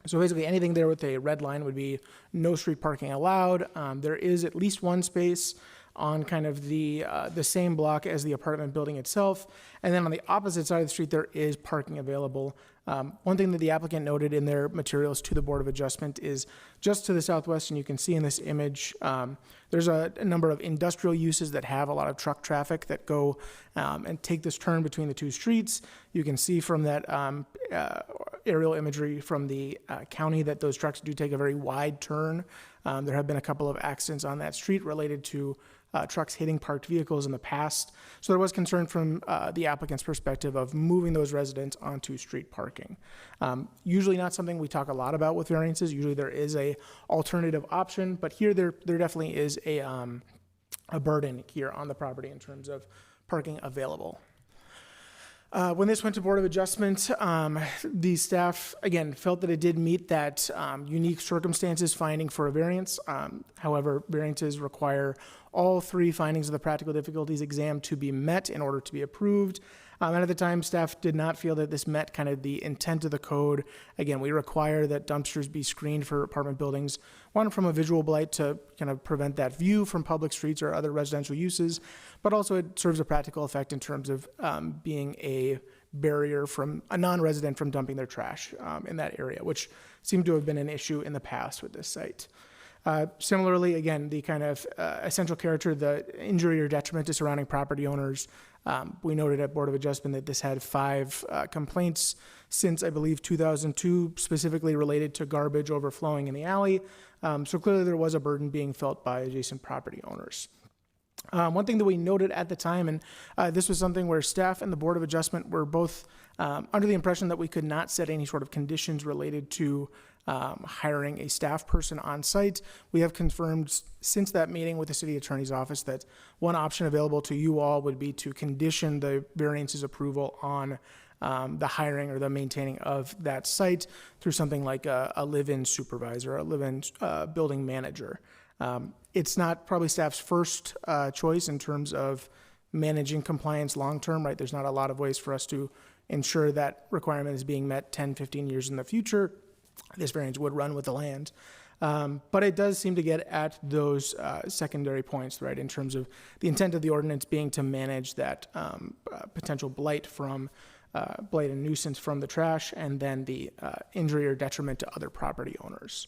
So basically anything there with a red line would be no street parking allowed. There is at least 1 space on kind of the same block as the apartment building itself. And then on the opposite side of the street, there is parking available. One thing that the applicant noted in their materials to the Board of Adjustment is just to the southwest, and you can see in this image, there's a number of industrial uses that have a lot of truck traffic that go and take this turn between the 2 streets. You can see from that aerial imagery from the county that those trucks do take a very wide turn. There have been a couple of accidents on that street related to trucks hitting parked vehicles in the past. So there was concern from the applicant's perspective of moving those residents onto street parking. Usually not something we talk a lot about with variances. Usually there is a alternative option, but here there definitely is a burden here on the property in terms of parking available. When this went to Board of Adjustment, the staff, again, felt that it did meet that unique circumstances finding for a variance. However, variances require all 3 findings of the practical difficulties exam to be met in order to be approved. And at the time, staff did not feel that this met kind of the intent of the code. Again, we require that dumpsters be screened for apartment buildings, one from a visual blight to kind of prevent that view from public streets or other residential uses, but also it serves a practical effect in terms of being a barrier from a non-resident from dumping their trash in that area, which seemed to have been an issue in the past with this site. Similarly, again, the kind of essential character, the injury or detriment to surrounding property owners We noted at Board of Adjustment that this had 5 complaints since, I believe, 2002, specifically related to garbage overflowing in the alley. So clearly there was a burden being felt by adjacent property owners. One thing that we noted at the time, and this was something where staff and the Board of Adjustment were both under the impression that we could not set any sort of conditions related to hiring a staff person on site. We have confirmed since that meeting with the City Attorney's Office that one option available to you all would be to condition the variance's approval on the hiring or the maintaining of that site through something like a live-in supervisor, a live-in building manager. It's not probably staff's first choice in terms of managing compliance long-term, right? There's not a lot of ways for us to ensure that requirement is being met 10, 15 years in the future. This variance would run with the land. But it does seem to get at those secondary points, right, in terms of the intent of the ordinance being to manage that potential blight and nuisance from the trash, and then the injury or detriment to other property owners.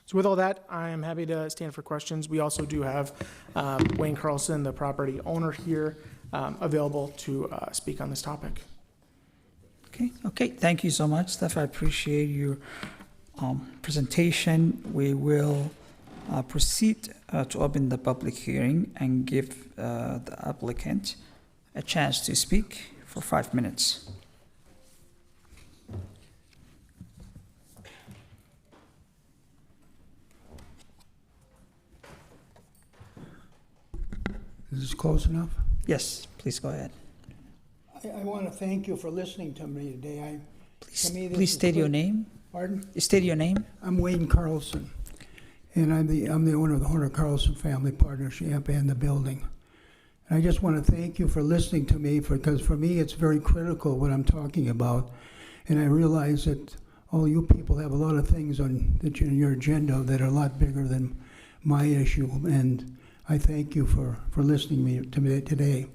So with all that, I am happy to stand for questions. We also do have Wayne Carlson, the property owner here, available to speak on this topic.
Okay. Thank you so much, Steph. I appreciate your presentation. We will proceed to open the public hearing and give the applicant a chance to speak for 5 minutes.
Is this close enough?
Yes, please go ahead.
I want to thank you for listening to me today.
Please state your name.
Pardon?
State your name.
I'm Wayne Carlson, and I'm the owner of the Horner Carlson Family Partnership and the building. And I just want to thank you for listening to me, because for me it's very critical what I'm talking about, and I realize that all you people have a lot of things on your agenda that are a lot bigger than my issue, and I thank you for listening to me today.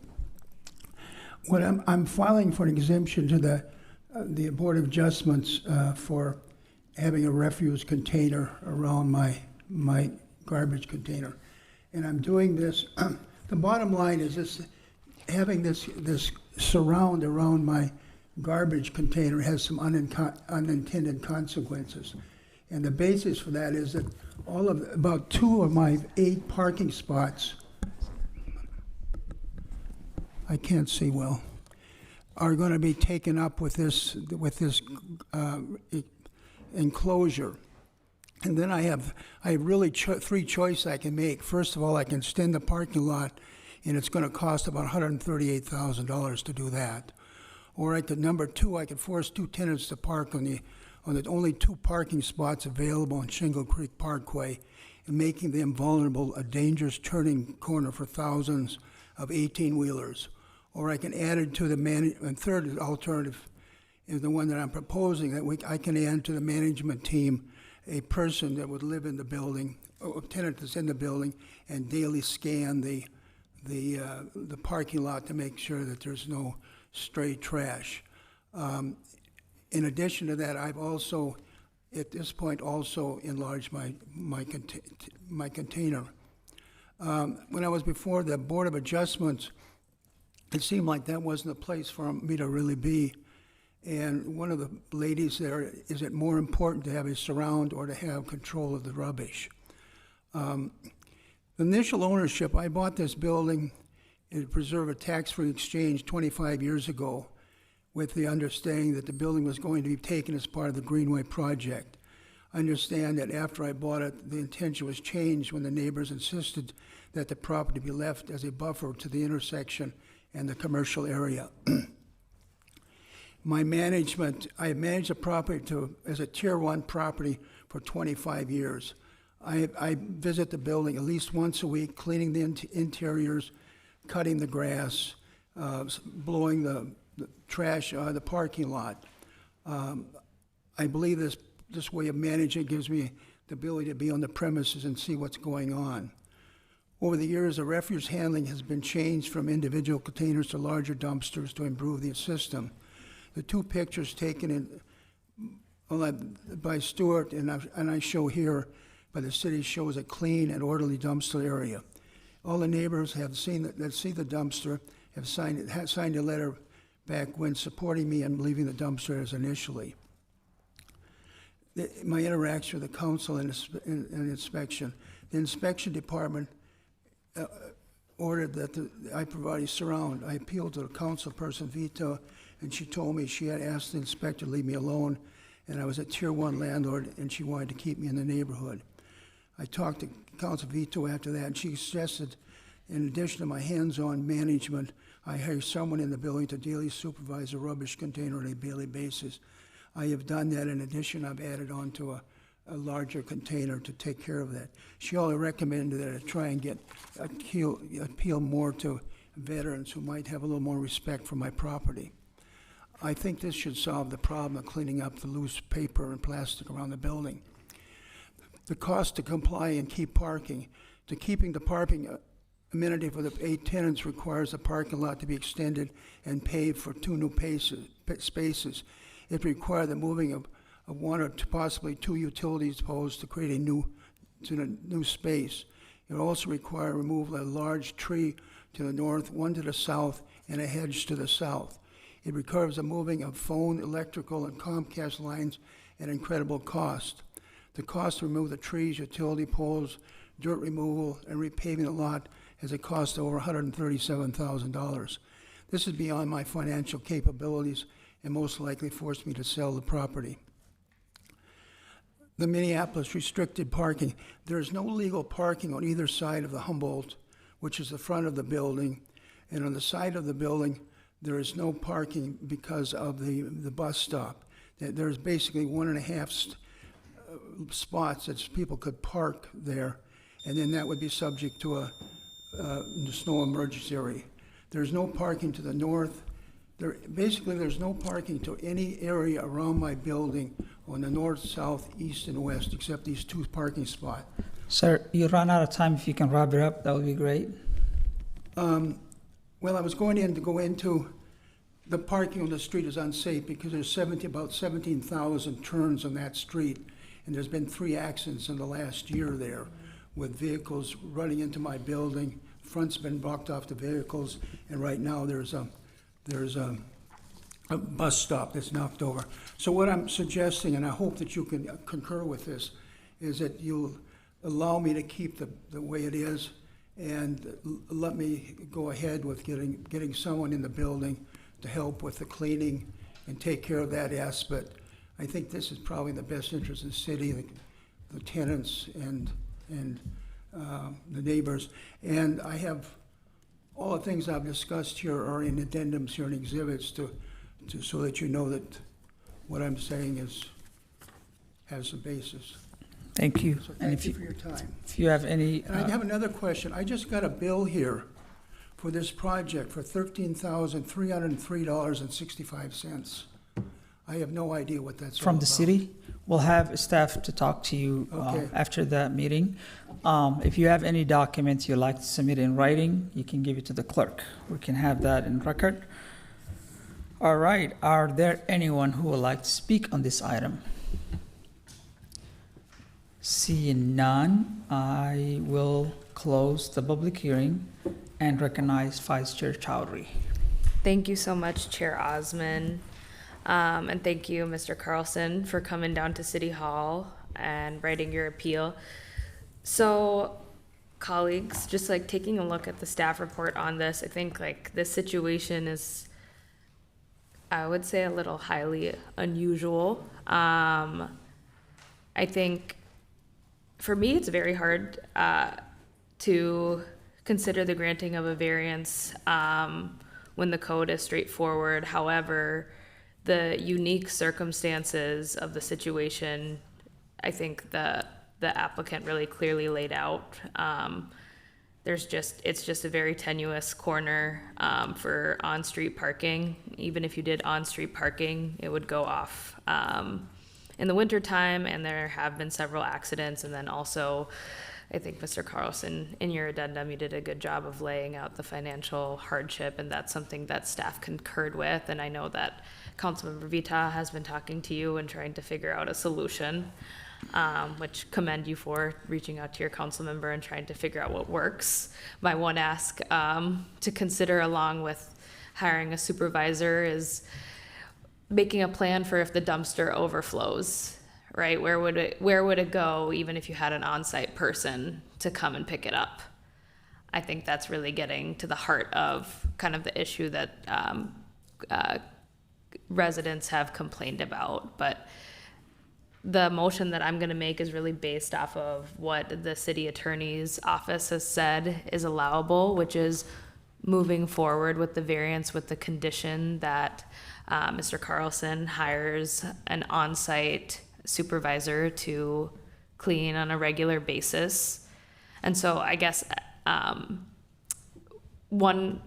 What I'm filing for an exemption to the Board of Adjustments for having a refuse container around my garbage container, and I'm doing this. The bottom line is this: having this surround around my garbage container has some unintended consequences, and the basis for that is that about 2 of my 8 parking spots, I can't see well, are going to be taken up with this enclosure. And then I have really 3 choices I can make. First of all, I can extend the parking lot, and it's going to cost about $138,000 to do that. Or number 2, I could force 2 tenants to park on the only 2 parking spots available on Shingle Creek Parkway, and making them vulnerable, a dangerous turning corner for thousands of 18-wheelers. Or I can add it to and third alternative is the one that I'm proposing, that I can add to the management team a person that would live in the building, or a tenant that's in the building, and daily scan the parking lot to make sure that there's no stray trash. In addition to that, I've also, at this point, also enlarged my container. When I was before the Board of Adjustments, it seemed like that wasn't a place for me to really be. And one of the ladies there, is it more important to have a surround or to have control of the rubbish? The initial ownership, I bought this building to preserve a tax-free exchange 25 years ago, with the understanding that the building was going to be taken as part of the Greenway project. I understand that after I bought it, the intention was changed when the neighbors insisted that the property be left as a buffer to the intersection and the commercial area. I managed the property as a Tier 1 property for 25 years. I visit the building at least once a week, cleaning the interiors, cutting the grass, blowing the trash out of the parking lot. I believe this way of managing gives me the ability to be on the premises and see what's going on. Over the years, the refuse handling has been changed from individual containers to larger dumpsters to improve the system. The 2 pictures taken by Stuart and I show here by the city shows a clean and orderly dumpster area. All the neighbors have seen that see the dumpster have signed a letter back when supporting me in leaving the dumpsters initially. My interaction with the council and inspection. The inspection department ordered that I provide a surround. I appealed to the council person, Vito, and she told me she had asked the inspector to leave me alone, and I was a Tier 1 landlord, and she wanted to keep me in the neighborhood. I talked to Council Vito after that, and she suggested, in addition to my hands-on management, I hire someone in the building to daily supervise a rubbish container on a daily basis. I have done that. In addition, I've added on to a larger container to take care of that. She only recommended that I try and appeal more to veterans who might have a little more respect for my property. I think this should solve the problem of cleaning up the loose paper and plastic around the building. The cost to comply and keep parking. Keeping the parking amenity for the 8 tenants requires the parking lot to be extended and paved for 2 new spaces. It requires the moving of 1 or possibly 2 utilities poles to create a new space. It will also require removal of a large tree to the north, 1 to the south, and a hedge to the south. It requires the moving of phone, electrical, and Comcast lines at incredible cost. The cost to remove the trees, utility poles, dirt removal, and repaving the lot has a cost of over $137,000. This is beyond my financial capabilities and most likely forced me to sell the property. The Minneapolis restricted parking. There is no legal parking on either side of the Humboldt, which is the front of the building, and on the side of the building, there is no parking because of the bus stop. There's basically 1.5 spots that people could park there, and then that would be subject to a snow emergency area. There's no parking to the north. There's no parking to any area around my building on the north, south, east, and west, except these 2 parking spots.
Sir, you run out of time. If you can wrap it up, that would be great.
Well, I was going into the parking on the street is unsafe because there's about 17,000 turns on that street, and there's been 3 accidents in the last year there with vehicles running into my building. Front's been blocked off the vehicles, and right now there's a bus stop that's knocked over. So what I'm suggesting, and I hope that you can concur with this, is that you'll allow me to keep the way it is and let me go ahead with getting someone in the building to help with the cleaning and take care of that aspect. I think this is probably in the best interest of the city, the tenants, and the neighbors. And I have all the things I've discussed here are in addendums here and exhibits so that you know that what I'm saying has a basis.
Thank you.
So thank you for your time.
If you have any...
And I have another question. I just got a bill here for this project for $13,303.65. I have no idea what that's all
From
about.
the city, we'll have staff to talk to you
Okay.
after that meeting. If you have any documents you'd like to submit in writing, you can give it to the clerk. We can have that in record. All right, are there anyone who would like to speak on this item? Seeing none, I will close the public hearing and recognize Vice Chair Chowdhury.
Thank you so much, Chair Osman. And thank you, Mr. Carlson, for coming down to City Hall and writing your appeal. So, colleagues, just like taking a look at the staff report on this, I think like this situation is, I would say, a little highly unusual. I think for me, it's very hard to consider the granting of a variance when the code is straightforward. However, the unique circumstances of the situation, I think the applicant really clearly laid out. It's just a very tenuous corner for on-street parking. Even if you did on-street parking, it would go off in the wintertime, and there have been several accidents. And then also, I think, Mr. Carlson, in your addendum, you did a good job of laying out the financial hardship, and that's something that staff concurred with. And I know that Councilmember Vita has been talking to you and trying to figure out a solution. which commend you for reaching out to your council member and trying to figure out what works. My one ask to consider along with hiring a supervisor is making a plan for if the dumpster overflows, right? Where would it go even if you had an on-site person to come and pick it up? I think that's really getting to the heart of kind of the issue that residents have complained about. But the motion that I'm going to make is really based off of what the city attorney's office has said is allowable, which is moving forward with the variance with the condition that Mr. Carlson hires an on-site supervisor to clean on a regular basis. And so I guess one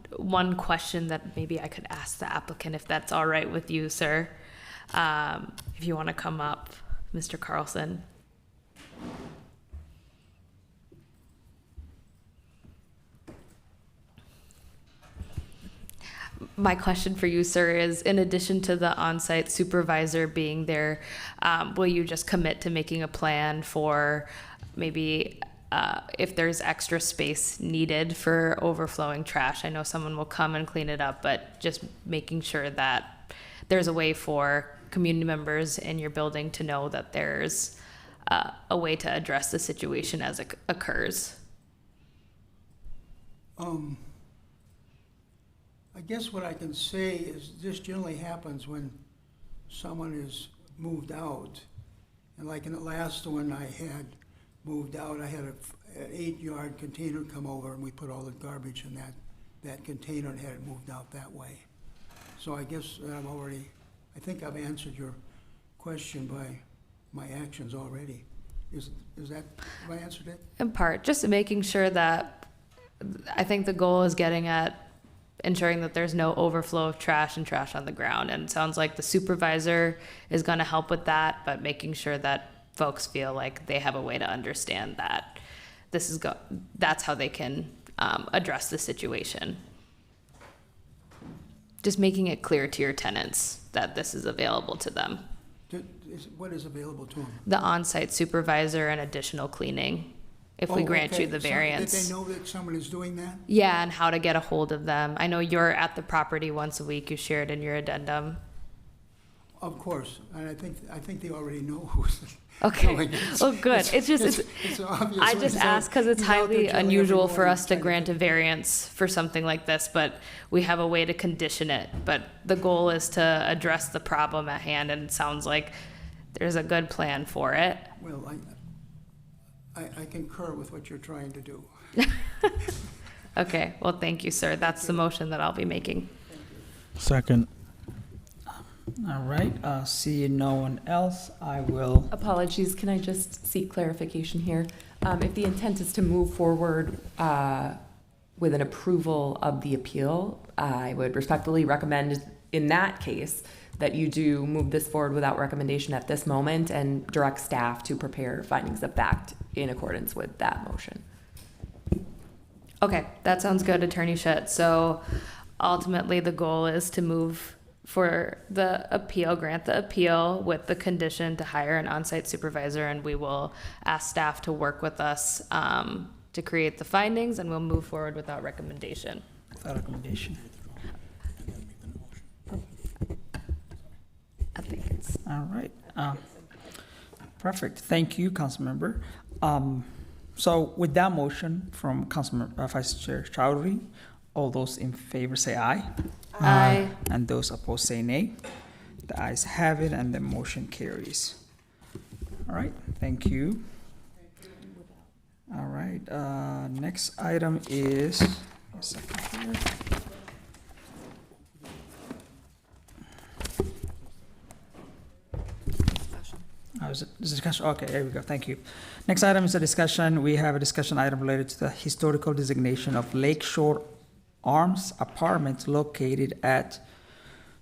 question that maybe I could ask the applicant, if that's all right with you, sir, if you want to come up, Mr. Carlson. My question for you, sir, is in addition to the on-site supervisor being there, will you just commit to making a plan for maybe if there's extra space needed for overflowing trash? I know someone will come and clean it up, but just making sure that there's a way for community members in your building to know that there's a way to address the situation as it occurs.
I guess what I can say is this generally happens when someone is moved out. And like in the last one I had moved out, I had an 8-yard container come over and we put all the garbage in that container and had it moved out that way. So I guess that I think I've answered your question by my actions already. Is that, have I answered it?
In part, just making sure that I think the goal is getting at ensuring that there's no overflow of trash and trash on the ground. And it sounds like the supervisor is going to help with that, but making sure that folks feel like they have a way to understand that that's how they can address the situation. Just making it clear to your tenants that this is available to them.
What is available to them?
The on-site supervisor and additional cleaning, if we grant you the variance.
Did they know that someone is doing that?
Yeah, and how to get a hold of them. I know you're at the property once a week. You shared in your addendum.
Of course, and I think they already know who's
Okay.
doing it.
Well, good. It's
obvious.
I just ask because it's highly unusual for us to grant a variance for something like this, but we have a way to condition it. But the goal is to address the problem at hand, and it sounds like there's a good plan for it.
Well, I concur with what you're trying to do.
Okay. Well, thank you, sir. That's the motion that I'll be making.
Second.
All right, seeing no one else, I will.
Apologies, can I just seek clarification here? If the intent is to move forward with an approval of the appeal, I would respectfully recommend in that case that you do move this forward without recommendation at this moment and direct staff to prepare findings of fact in accordance with that motion.
Okay, that sounds good, Attorney Schutt. So ultimately, the goal is to move for the appeal, grant the appeal with the condition to hire an on-site supervisor, and we will ask staff to work with us to create the findings, and we'll move forward without recommendation.
Without recommendation.
I think it's...
All right. Perfect. Thank you, Councilmember. So with that motion from Councilmember Vice Chair Chowdhury, all those in favor say aye.
Aye.
And those opposed say nay. The ayes have it and the motion carries. All right, thank you. All right, next item is, a second here. Is it discussion? Okay, there we go. Thank you. Next item is a discussion. We have a discussion item related to the historical designation of Lakeshore Arms Apartments located at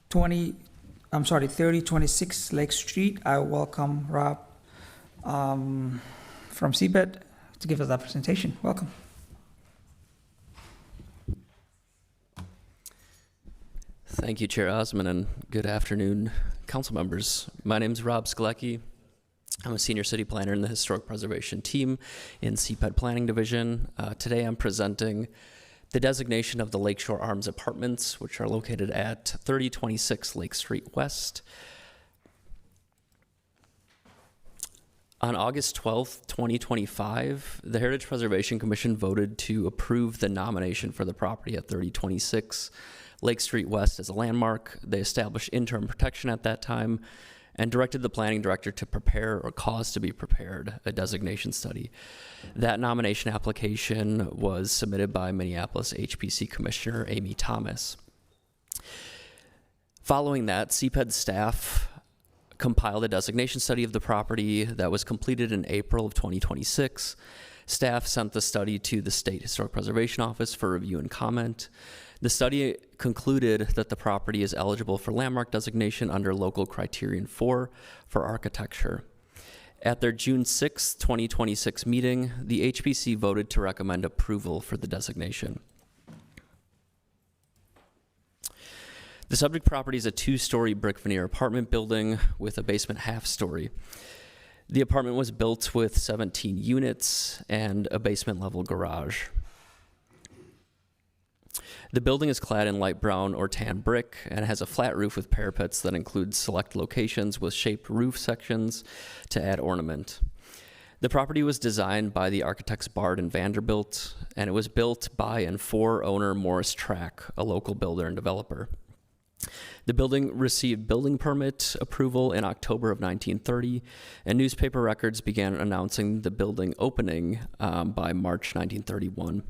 3026 Lake Street. I welcome Rob from CBED to give us that presentation. Welcome.
Thank you, Chair Osman, and good afternoon, council members. My name is Rob Skolecki. I'm a senior city planner in the historic preservation team in CPED Planning Division. Today I'm presenting the designation of the Lakeshore Arms Apartments, which are located at 3026 Lake Street West. On August 12th, 2025, the Heritage Preservation Commission voted to approve the nomination for the property at 3026 Lake Street West as a landmark. They established interim protection at that time and directed the planning director to prepare or cause to be prepared a designation study. That nomination application was submitted by Minneapolis HPC Commissioner Amy Thomas. Following that, CPED staff compiled a designation study of the property that was completed in April of 2026. Staff sent the study to the State Historic Preservation Office for review and comment. The study concluded that the property is eligible for landmark designation under local criterion 4 for architecture. At their June 6, 2026 meeting, the HPC voted to recommend approval for the designation. The subject property is a 2-story brick veneer apartment building with a basement half-story. The apartment was built with 17 units and a basement level garage. The building is clad in light brown or tan brick and has a flat roof with parapets that include select locations with shaped roof sections to add ornament. The property was designed by the architects Bard and Vanderbilt, and it was built by and for owner Morris Track, a local builder and developer. The building received building permit approval in October of 1930, and newspaper records began announcing the building opening by March 1931.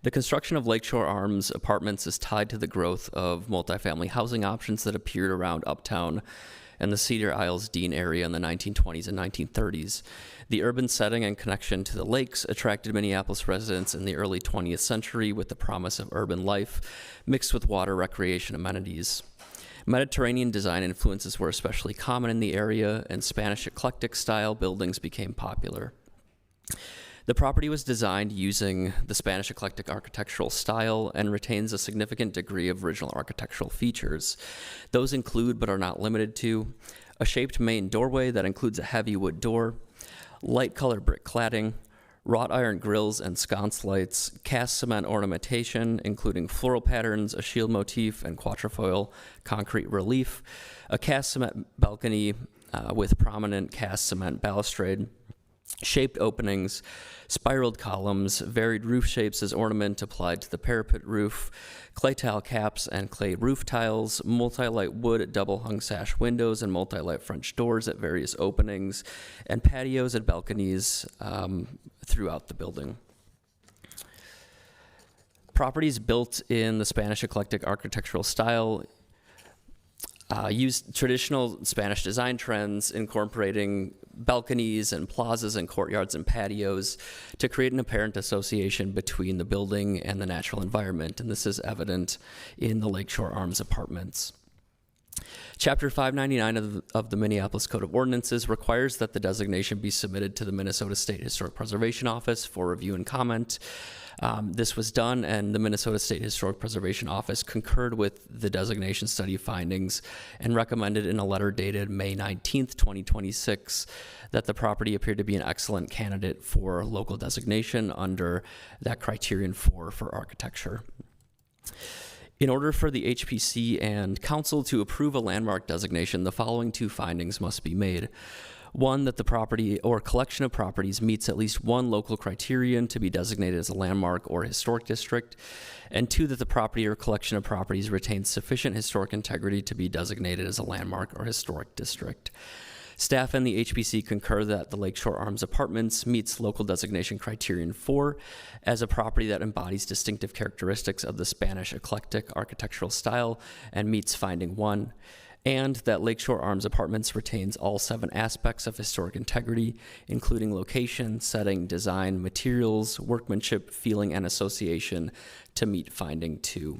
The construction of Lakeshore Arms Apartments is tied to the growth of multifamily housing options that appeared around Uptown and the Cedar Isles Dean area in the 1920s and 1930s. The urban setting and connection to the lakes attracted Minneapolis residents in the early 20th century with the promise of urban life mixed with water recreation amenities. Mediterranean design influences were especially common in the area, and Spanish eclectic style buildings became popular. The property was designed using the Spanish eclectic architectural style and retains a significant degree of original architectural features. Those include, but are not limited to, a shaped main doorway that includes a heavy wood door, light colored brick cladding, wrought iron grills and sconce lights, cast cement ornamentation, including floral patterns, a shield motif, and quatrefoil concrete relief, a cast cement balcony with prominent cast cement balustrade, shaped openings, spiraled columns, varied roof shapes as ornament applied to the parapet roof, clay tile caps and clay roof tiles, multi-light wood double hung sash windows and multi-light French doors at various openings, and patios and balconies throughout the building. Properties built in the Spanish eclectic architectural style used traditional Spanish design trends, incorporating balconies and plazas and courtyards and patios to create an apparent association between the building and the natural environment, and this is evident in the Lakeshore Arms Apartments. Chapter 599 of the Minneapolis Code of Ordinances requires that the designation be submitted to the Minnesota State Historic Preservation Office for review and comment. This was done, and the Minnesota State Historic Preservation Office concurred with the designation study findings and recommended in a letter dated May 19th, 2026, that the property appeared to be an excellent candidate for local designation under that criterion 4 for architecture. In order for the HPC and Council to approve a landmark designation, the following 2 findings must be made. 1, that the property or collection of properties meets at least 1 local criterion to be designated as a landmark or historic district, and 2, that the property or collection of properties retains sufficient historic integrity to be designated as a landmark or historic district. Staff and the HPC concur that the Lakeshore Arms Apartments meets local designation criterion 4 as a property that embodies distinctive characteristics of the Spanish eclectic architectural style and meets finding 1, and that Lakeshore Arms Apartments retains all 7 aspects of historic integrity, including location, setting, design, materials, workmanship, feeling, and association to meet finding 2.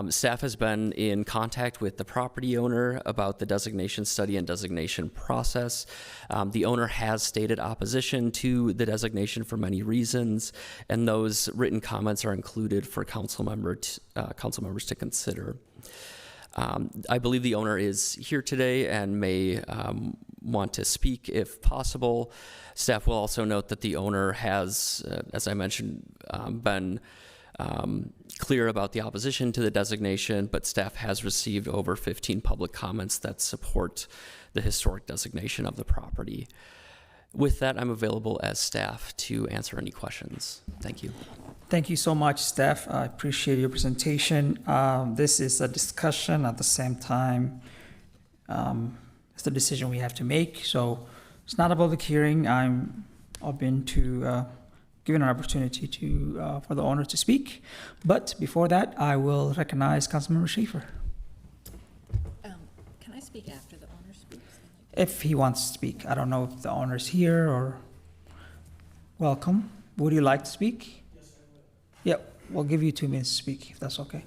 Staff has been in contact with the property owner about the designation study and designation process. The owner has stated opposition to the designation for many reasons, and those written comments are included for council members to consider. I believe the owner is here today and may want to speak if possible. Staff will also note that the owner has, as I mentioned, been clear about the opposition to the designation, but staff has received over 15 public comments that support the historic designation of the property. With that, I'm available as staff to answer any questions. Thank you.
Thank you so much, staff. I appreciate your presentation. This is a discussion at the same time. It's the decision we have to make. So it's not a public hearing. I'm open to giving an opportunity to for the owner to speak. But before that, I will recognize Councilmember Schaefer.
Can I speak after the owner speaks?
If he wants to speak. I don't know if the owner's here or welcome. Would you like to speak? Yes, I would. Yep, we'll give you 2 minutes to speak, if that's okay.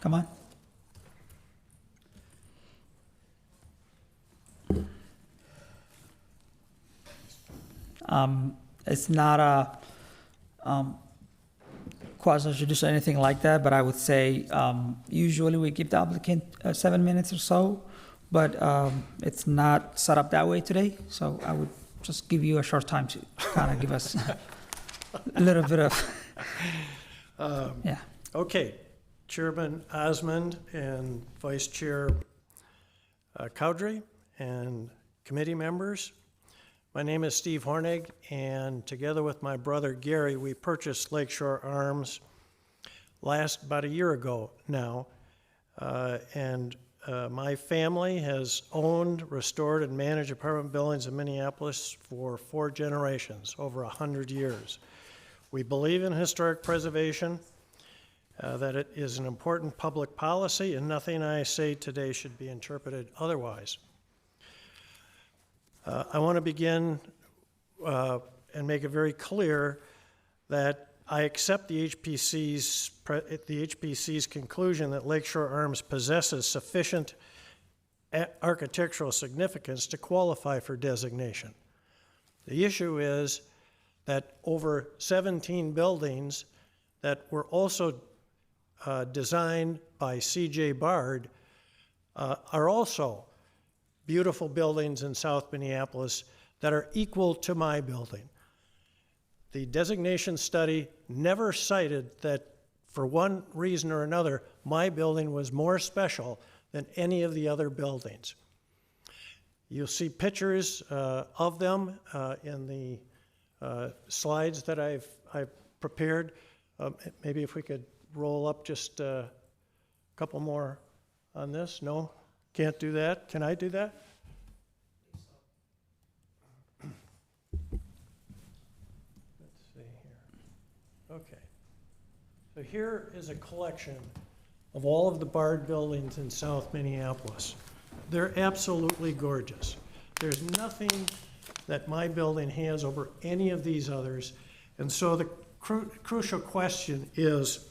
Come on. It's not a quasi-judicial or anything like that, but I would say usually we give the applicant 7 minutes or so, but it's not set up that way today, so I would just give you a short time to kind of give us a little bit of, yeah.
Okay, Chairman Osmond and Vice Chair Cowdrey and committee members. My name is Steve Hornig, and together with my brother Gary, we purchased Lakeshore Arms about a year ago now. My family has owned, restored, and managed apartment buildings in Minneapolis for 4 generations, over 100 years. We believe in historic preservation, that it is an important public policy, and nothing I say today should be interpreted otherwise. I want to begin and make it very clear that I accept the HPC's conclusion that Lakeshore Arms possesses sufficient architectural significance to qualify for designation. The issue is that over 17 buildings that were also designed by C.J. Bard are also beautiful buildings in South Minneapolis that are equal to my building. The designation study never cited that for one reason or another, my building was more special than any of the other buildings. You'll see pictures of them in the slides that I've prepared. Maybe if we could roll up just a couple more on this. No? Can't do that? Can I do that? Let's see here. Okay. So here is a collection of all of the Bard buildings in South Minneapolis. They're absolutely gorgeous. There's nothing that my building has over any of these others. And so the crucial question is,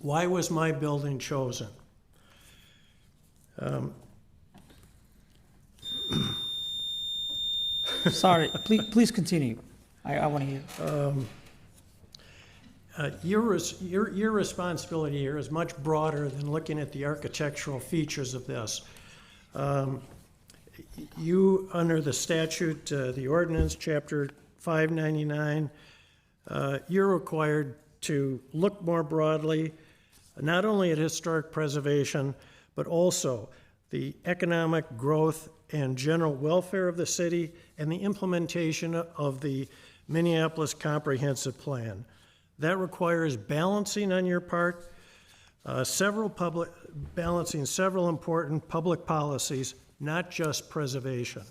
why was my building chosen?
Sorry, please continue. I want to hear.
Your responsibility here is much broader than looking at the architectural features of this. You, under the statute, the ordinance, chapter 599, you're required to look more broadly, not only at historic preservation, but also the economic growth and general welfare of the city and the implementation of the Minneapolis Comprehensive Plan. That requires balancing on your part, balancing several important public policies, not just preservation.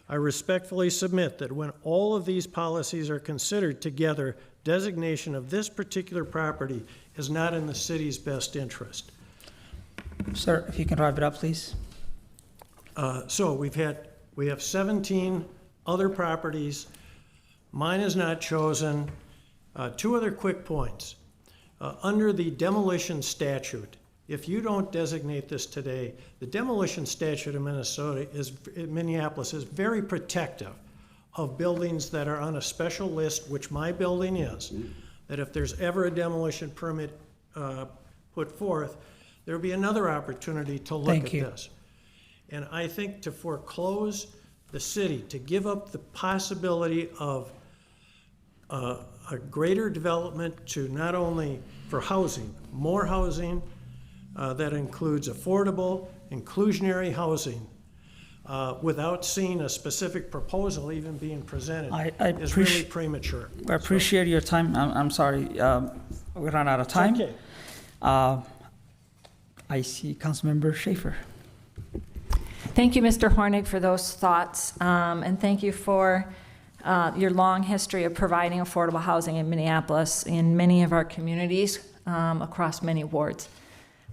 I respectfully submit that when all of these policies are considered together, designation of this particular property is not in the city's best interest.
Sir, if you can wrap it up, please.
So we have 17 other properties. Mine is not chosen. 2 other quick points. Under the demolition statute, if you don't designate this today, the demolition statute in Minneapolis is very protective of buildings that are on a special list, which my building is, that if there's ever a demolition permit put forth, there'll be another opportunity to look
Thank
at
you.
this. And I think to foreclose the city, to give up the possibility of a greater development to not only for housing, more housing that includes affordable, inclusionary housing, without seeing a specific proposal even being presented is really premature.
I appreciate your time. I'm sorry, we ran out of time.
Okay.
I see Councilmember Schaefer.
Thank you, Mr. Hornig, for those thoughts, and thank you for your long history of providing affordable housing in Minneapolis in many of our communities across many wards.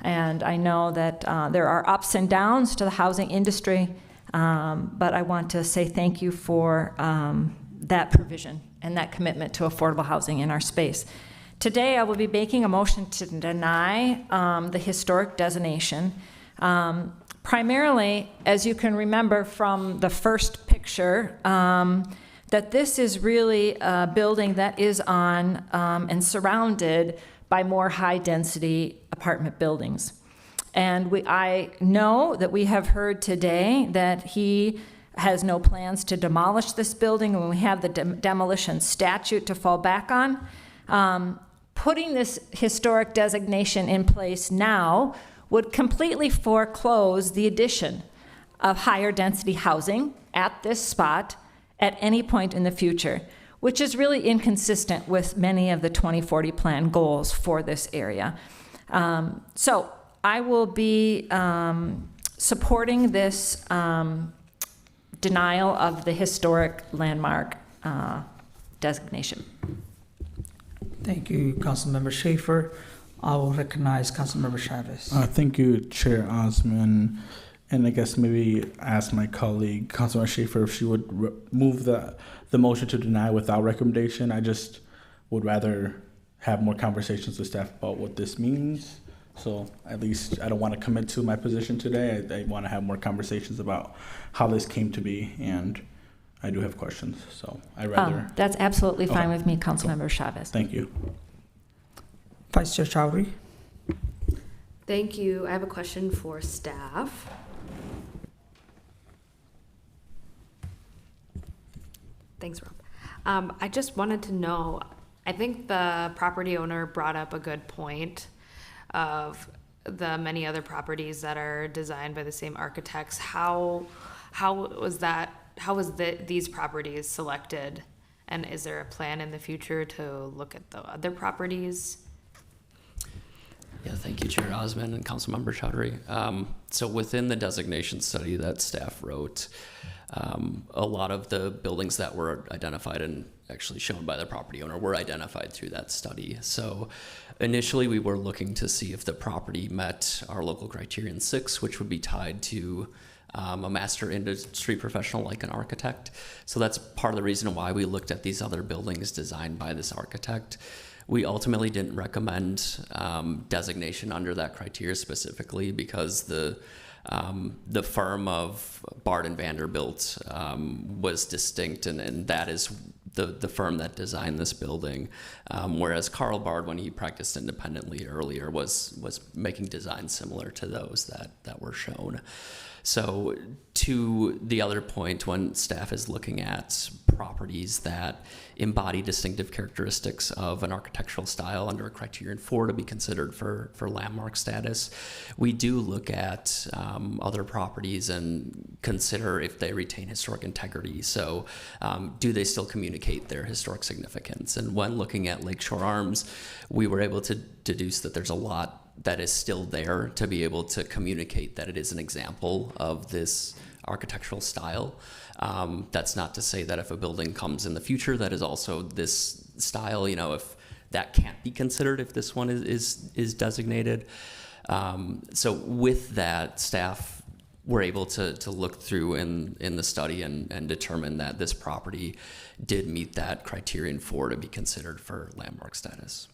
And I know that there are ups and downs to the housing industry, but I want to say thank you for that provision and that commitment to affordable housing in our space. Today, I will be making a motion to deny the historic designation. Primarily, as you can remember from the first picture, that this is really a building that is on and surrounded by more high-density apartment buildings. And I know that we have heard today that he has no plans to demolish this building, and we have the demolition statute to fall back on. Putting this historic designation in place now would completely foreclose the addition of higher density housing at this spot at any point in the future, which is really inconsistent with many of the 2040 plan goals for this area. So I will be supporting this denial of the historic landmark designation.
Thank you, Councilmember Schaefer. I will recognize Councilmember Chavez.
Thank you, Chair Osman. And I guess maybe ask my colleague, Councilmember Schaefer, if she would move the motion to deny without recommendation. I just would rather have more conversations with staff about what this means. So at least I don't want to commit to my position today. I want to have more conversations about how this came to be, and I do have questions. So I'd rather.
That's absolutely fine
Okay.
with me, Councilmember Chavez.
Thank you.
Vice Chair Chowdhury.
Thank you. I have a question for staff. Thanks, Rob. I just wanted to know, I think the property owner brought up a good point of the many other properties that are designed by the same architects. How was these properties selected? And is there a plan in the future to look at the other properties?
Yeah, thank you, Chair Osman and Councilmember Chowdhury. So within the designation study that staff wrote, a lot of the buildings that were identified and actually shown by the property owner were identified through that study. So initially we were looking to see if the property met our local criterion 6, which would be tied to a master industry professional like an architect. So that's part of the reason why we looked at these other buildings designed by this architect. We ultimately didn't recommend designation under that criteria specifically because the firm of Bard and Vanderbilt was distinct, and that is the firm that designed this building. Whereas Carl Bard, when he practiced independently earlier, was making designs similar to those that were shown. So to the other point, when staff is looking at properties that embody distinctive characteristics of an architectural style under a criterion 4 to be considered for landmark status, we do look at other properties and consider if they retain historic integrity. So do they still communicate their historic significance? And when looking at Lakeshore Arms, we were able to deduce that there's a lot that is still there to be able to communicate that it is an example of this architectural style. That's not to say that if a building comes in the future that is also this style, if that can't be considered if this one is designated. So with that, staff were able to look through in the study and determine that this property did meet that criterion 4 to be considered for landmark status.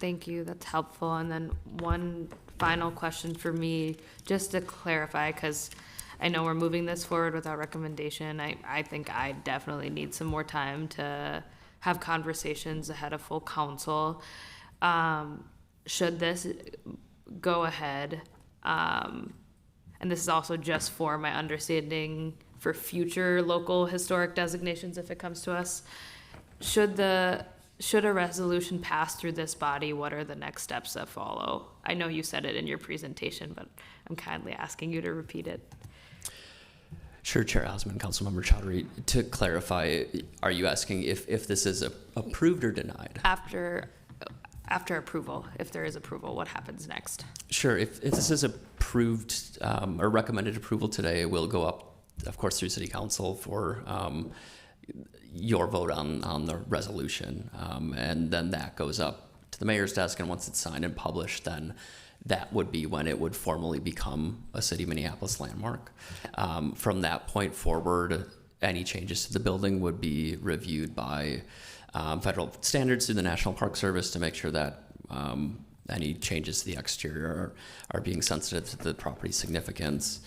Thank you, that's helpful. And then one final question for me, just to clarify, because I know we're moving this forward without recommendation. I think I definitely need some more time to have conversations ahead of full council. Should this go ahead, and this is also just for my understanding for future local historic designations if it comes to us, should a resolution pass through this body, what are the next steps that follow? I know you said it in your presentation, but I'm kindly asking you to repeat it.
Sure, Chair Osmond, Councilmember Chowdhury. To clarify, are you asking if this is approved or denied?
After approval, if there is approval, what happens next?
Sure. If this is approved or recommended approval today, it will go up, of course, through City Council for your vote on the resolution. And then that goes up to the mayor's desk, and once it's signed and published, then that would be when it would formally become a City of Minneapolis landmark. From that point forward, any changes to the building would be reviewed by federal standards through the National Park Service to make sure that any changes to the exterior are being sensitive to the property's significance.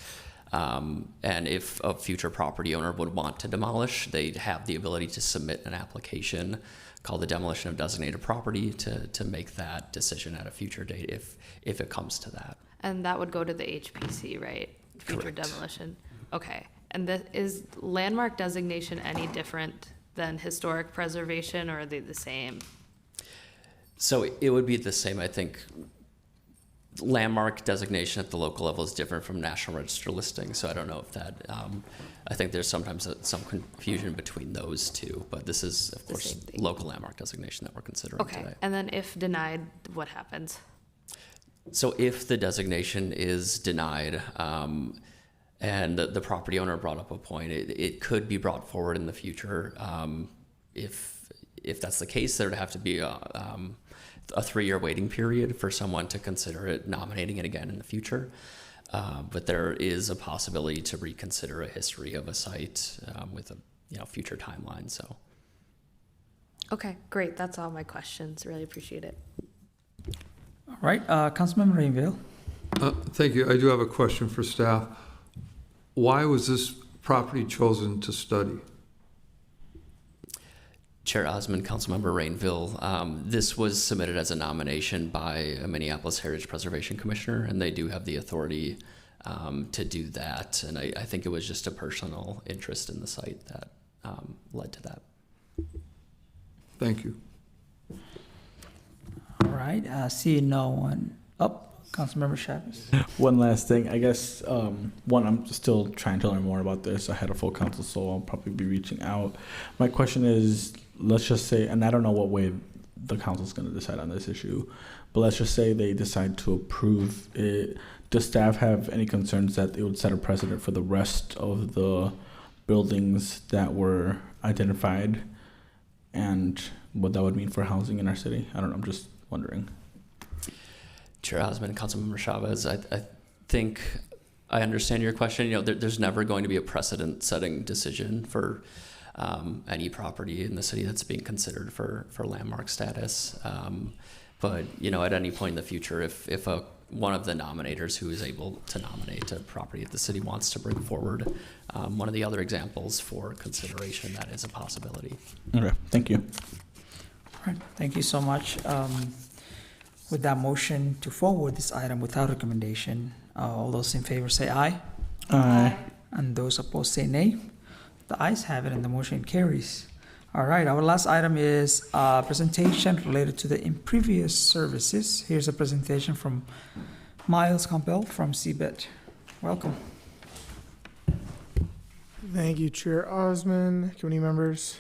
And if a future property owner would want to demolish, they'd have the ability to submit an application called the demolition of designated property to make that decision at a future date if it comes to that.
And that would go to the HPC, right? Future
Correct.
Demolition. Okay. And is landmark designation any different than historic preservation, or are they the same?
So it would be the same. I think landmark designation at the local level is different from National Register listing. So I don't know if that, I think there's sometimes some confusion between those two, but this is, of course, local landmark designation that we're considering
Okay.
today.
And then if denied, what happens?
So if the designation is denied, and the property owner brought up a point, it could be brought forward in the future. If that's the case, there'd have to be a 3-year waiting period for someone to consider it, nominating it again in the future. But there is a possibility to reconsider a history of a site with a future timeline. So.
Okay, great. That's all my questions. Really appreciate it.
All right, Councilmember Rainville.
Thank you. I do have a question for staff. Why was this property chosen to study?
Chair Osmond, Councilmember Rainville, this was submitted as a nomination by a Minneapolis Heritage Preservation Commissioner, and they do have the authority to do that. And I think it was just a personal interest in the site that led to that.
Thank you.
All right, seeing no one up. Councilmember Chavez.
One last thing, I guess, one, I'm still trying to learn more about this. I had a full council, so I'll probably be reaching out. My question is, let's just say, and I don't know what way the council's going to decide on this issue, but let's just say they decide to approve it. Does staff have any concerns that it would set a precedent for the rest of the buildings that were identified and what that would mean for housing in our city? I don't know, I'm just wondering.
Chair Osmond, Councilmember Chavez, I think I understand your question. There's never going to be a precedent-setting decision for any property in the city that's being considered for landmark status. But at any point in the future, if one of the nominators who is able to nominate a property that the city wants to bring forward, one of the other examples for consideration, that is a possibility.
Okay, thank you.
All right, thank you so much. With that motion to forward this item without recommendation, all those in favor say aye.
Aye.
And those opposed say nay. The ayes have it and the motion carries. All right, our last item is presentation related to the impervious services. Here's a presentation from Miles Campbell from CBET. Welcome.
Thank you, Chair Osmond, committee members.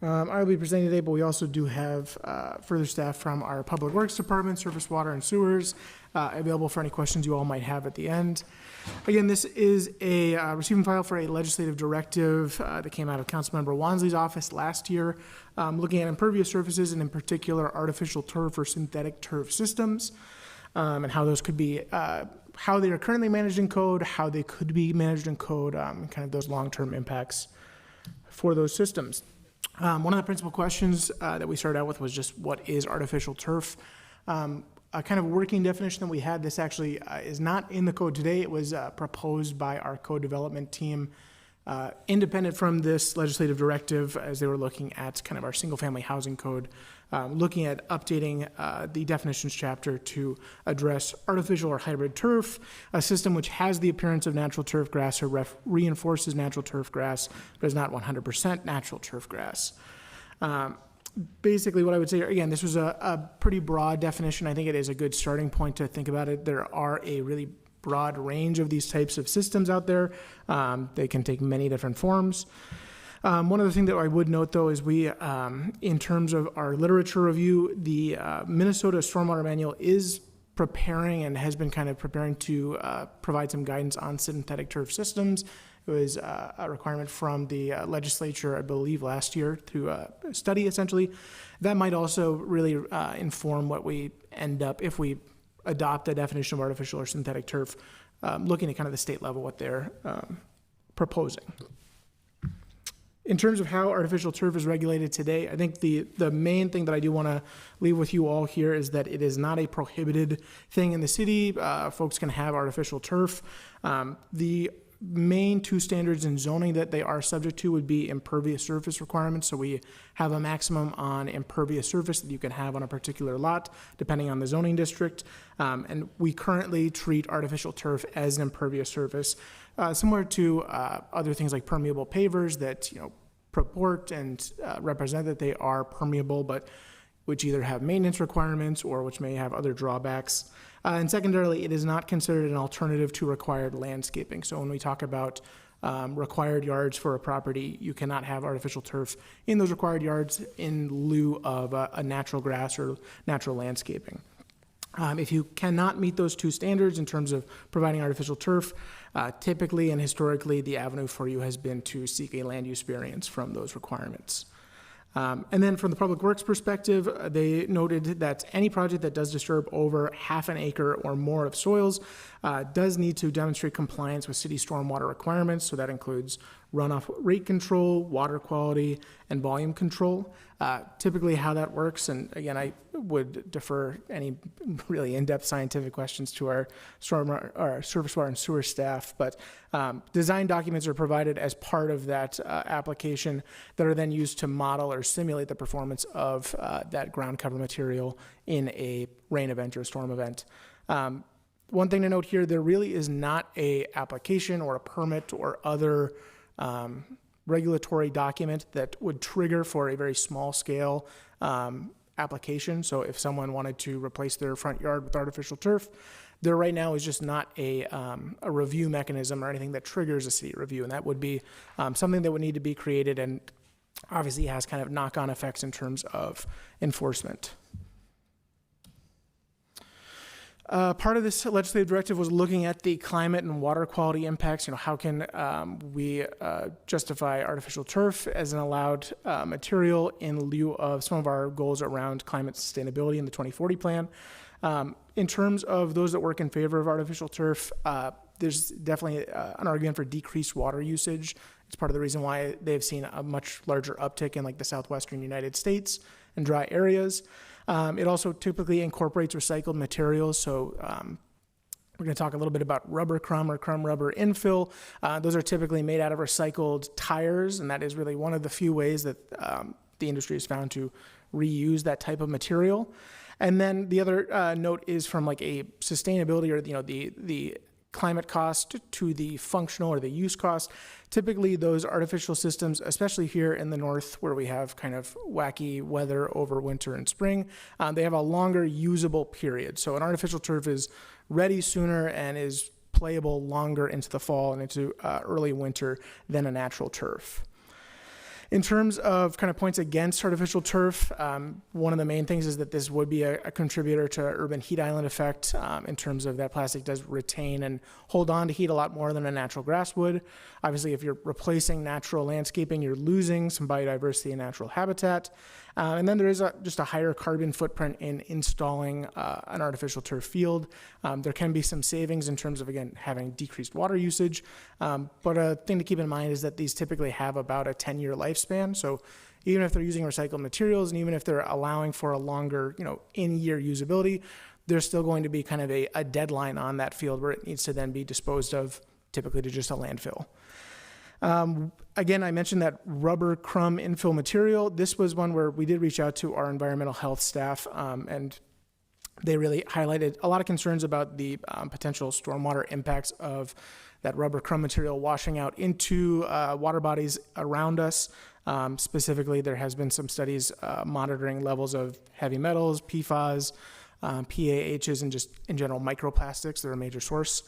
I will be presenting today, but we also do have further staff from our Public Works Department, Surface Water and Sewers, available for any questions you all might have at the end. Again, this is a receiving file for a legislative directive that came out of Councilmember Wansley's office last year, looking at impervious surfaces and in particular artificial turf or synthetic turf systems, and how those could be, how they are currently managed in code, how they could be managed in code, and kind of those long-term impacts for those systems. One of the principal questions that we started out with was just what is artificial turf? A kind of working definition that we had, this actually is not in the code today. It was proposed by our code development team Independent from this legislative directive, as they were looking at kind of our single-family housing code, looking at updating the definitions chapter to address artificial or hybrid turf, a system which has the appearance of natural turf grass or reinforces natural turf grass, but is not 100% natural turf grass. Basically, what I would say, again, this was a pretty broad definition. I think it is a good starting point to think about it. There are a really broad range of these types of systems out there. They can take many different forms. One other thing that I would note, though, is we, in terms of our literature review, the Minnesota Stormwater Manual is preparing and has been kind of preparing to provide some guidance on synthetic turf systems. It was a requirement from the legislature, I believe, last year through a study, essentially. That might also really inform what we end up if we adopt a definition of artificial or synthetic turf, looking at kind of the state level, what they're proposing. In terms of how artificial turf is regulated today, I think the main thing that I do want to leave with you all here is that it is not a prohibited thing in the city. Folks can have artificial turf. The main two standards in zoning that they are subject to would be impervious surface requirements. So we have a maximum on impervious surface that you can have on a particular lot, depending on the zoning district. And we currently treat artificial turf as an impervious surface, similar to other things like permeable pavers that, you know, purport and represent that they are permeable, but which either have maintenance requirements or which may have other drawbacks. And secondarily, it is not considered an alternative to required landscaping. So when we talk about required yards for a property, you cannot have artificial turf in those required yards in lieu of a natural grass or natural landscaping. If you cannot meet those two standards in terms of providing artificial turf, typically and historically, the avenue for you has been to seek a land use variance from those requirements. And then from the public works perspective, they noted that any project that does disturb over half an acre or more of soils does need to demonstrate compliance with city stormwater requirements. So that includes runoff rate control, water quality, and volume control. Typically how that works, and again, I would defer any really in-depth scientific questions to our surface water and sewer staff, but design documents are provided as part of that application that are then used to model or simulate the performance of that ground cover material in a rain event or a storm event. One thing to note here, there really is not a application or a permit or other regulatory document that would trigger for a very small scale application. So if someone wanted to replace their front yard with artificial turf, there right now is just not a review mechanism or anything that triggers a city review. And that would be something that would need to be created and obviously has kind of knock-on effects in terms of enforcement. Part of this legislative directive was looking at the climate and water quality impacts. You know, how can we justify artificial turf as an allowed material in lieu of some of our goals around climate sustainability in the 2040 plan? In terms of those that work in favor of artificial turf, there's definitely an argument for decreased water usage. It's part of the reason why they've seen a much larger uptick in like the southwestern United States and dry areas. It also typically incorporates recycled materials. So we're going to talk a little bit about rubber crumb or crumb rubber infill. Those are typically made out of recycled tires, and that is really one of the few ways that the industry has found to reuse that type of material. And then the other note is from like a sustainability or, you know, the climate cost to the functional or the use cost. Typically those artificial systems, especially here in the north where we have kind of wacky weather over winter and spring, they have a longer usable period. So an artificial turf is ready sooner and is playable longer into the fall and into early winter than a natural turf. In terms of kind of points against artificial turf, one of the main things is that this would be a contributor to urban heat island effect in terms of that plastic does retain and hold on to heat a lot more than a natural grass would. Obviously, if you're replacing natural landscaping, you're losing some biodiversity and natural habitat. And then there is just a higher carbon footprint in installing an artificial turf field. There can be some savings in terms of, again, having decreased water usage. But a thing to keep in mind is that these typically have about a 10-year lifespan. So even if they're using recycled materials and even if they're allowing for a longer, you know, in-year usability, there's still going to be kind of a deadline on that field where it needs to then be disposed of, typically to just a landfill. Again, I mentioned that rubber crumb infill material. This was one where we did reach out to our environmental health staff, and they really highlighted a lot of concerns about the potential stormwater impacts of that rubber crumb material washing out into water bodies around us. Specifically, there has been some studies monitoring levels of heavy metals, PFAS, PAHs, and just in general microplastics. They're a major source.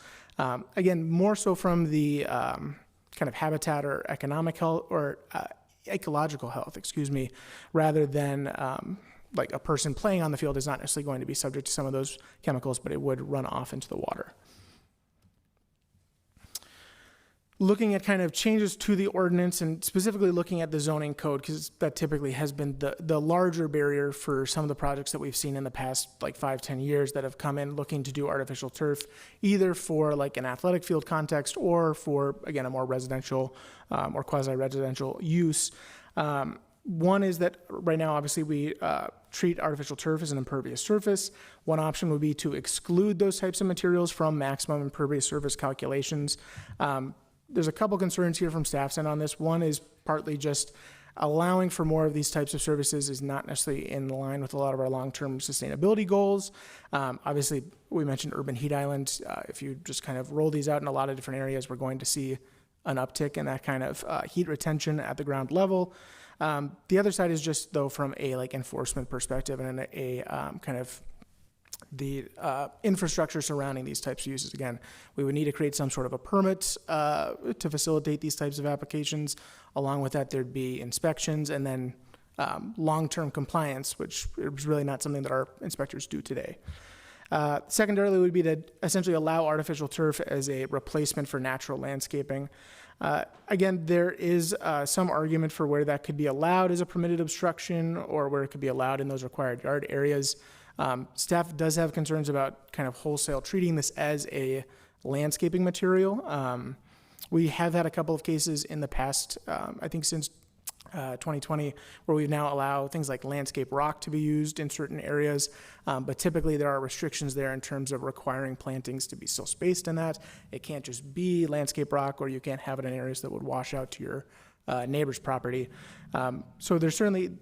Again, more so from the kind of habitat or economic health or ecological health, rather than like a person playing on the field is not necessarily going to be subject to some of those chemicals, but it would run off into the water. Looking at kind of changes to the ordinance and specifically looking at the zoning code, because that typically has been the larger barrier for some of the projects that we've seen in the past like 5-10 years that have come in looking to do artificial turf, either for like an athletic field context or for, again, a more residential or quasi-residential use. One is that right now, obviously, we treat artificial turf as an impervious surface. One option would be to exclude those types of materials from maximum impervious surface calculations. There's a couple concerns here from staff's end on this. One is partly just allowing for more of these types of services is not necessarily in line with a lot of our long-term sustainability goals. Obviously, we mentioned urban heat islands. If you just kind of roll these out in a lot of different areas, we're going to see an uptick in that kind of heat retention at the ground level. The other side is just, though, from a like enforcement perspective and a kind of the infrastructure surrounding these types of uses. Again, we would need to create some sort of a permit to facilitate these types of applications. Along with that, there'd be inspections and then long-term compliance, which is really not something that our inspectors do today. Secondarily would be to essentially allow artificial turf as a replacement for natural landscaping. Again, there is some argument for where that could be allowed as a permitted obstruction or where it could be allowed in those required yard areas. Staff does have concerns about kind of wholesale treating this as a landscaping material. We have had a couple of cases in the past, I think since 2020, where we now allow things like landscape rock to be used in certain areas, but typically there are restrictions there in terms of requiring plantings to be still spaced in that. It can't just be landscape rock, or you can't have it in areas that would wash out to your neighbor's property. So there's certainly,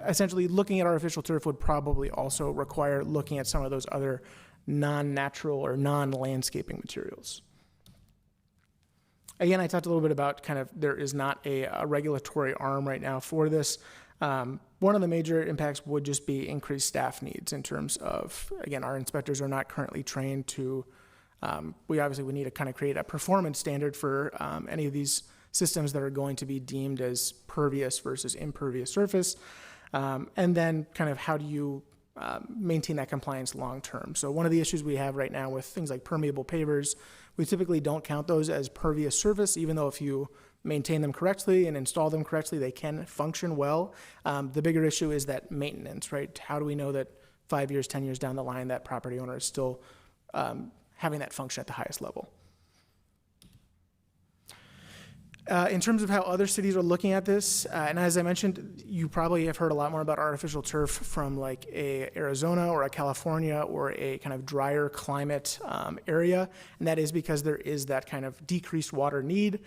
essentially looking at artificial turf would probably also require looking at some of those other non-natural or non-landscaping materials. Again, I talked a little bit about kind of there is not a regulatory arm right now for this. One of the major impacts would just be increased staff needs in terms of, again, our inspectors are not currently trained to, we obviously would need to kind of create a performance standard for any of these systems that are going to be deemed as pervious versus impervious surface. And then kind of how do you maintain that compliance long term? So one of the issues we have right now with things like permeable pavers, we typically don't count those as pervious surface, even though if you maintain them correctly and install them correctly, they can function well. The bigger issue is that maintenance, right? How do we know that 5 years, 10 years down the line, that property owner is still having that function at the highest level? In terms of how other cities are looking at this, and as I mentioned, you probably have heard a lot more about artificial turf from like a Arizona or a California or a kind of drier climate area, and that is because there is that kind of decreased water need.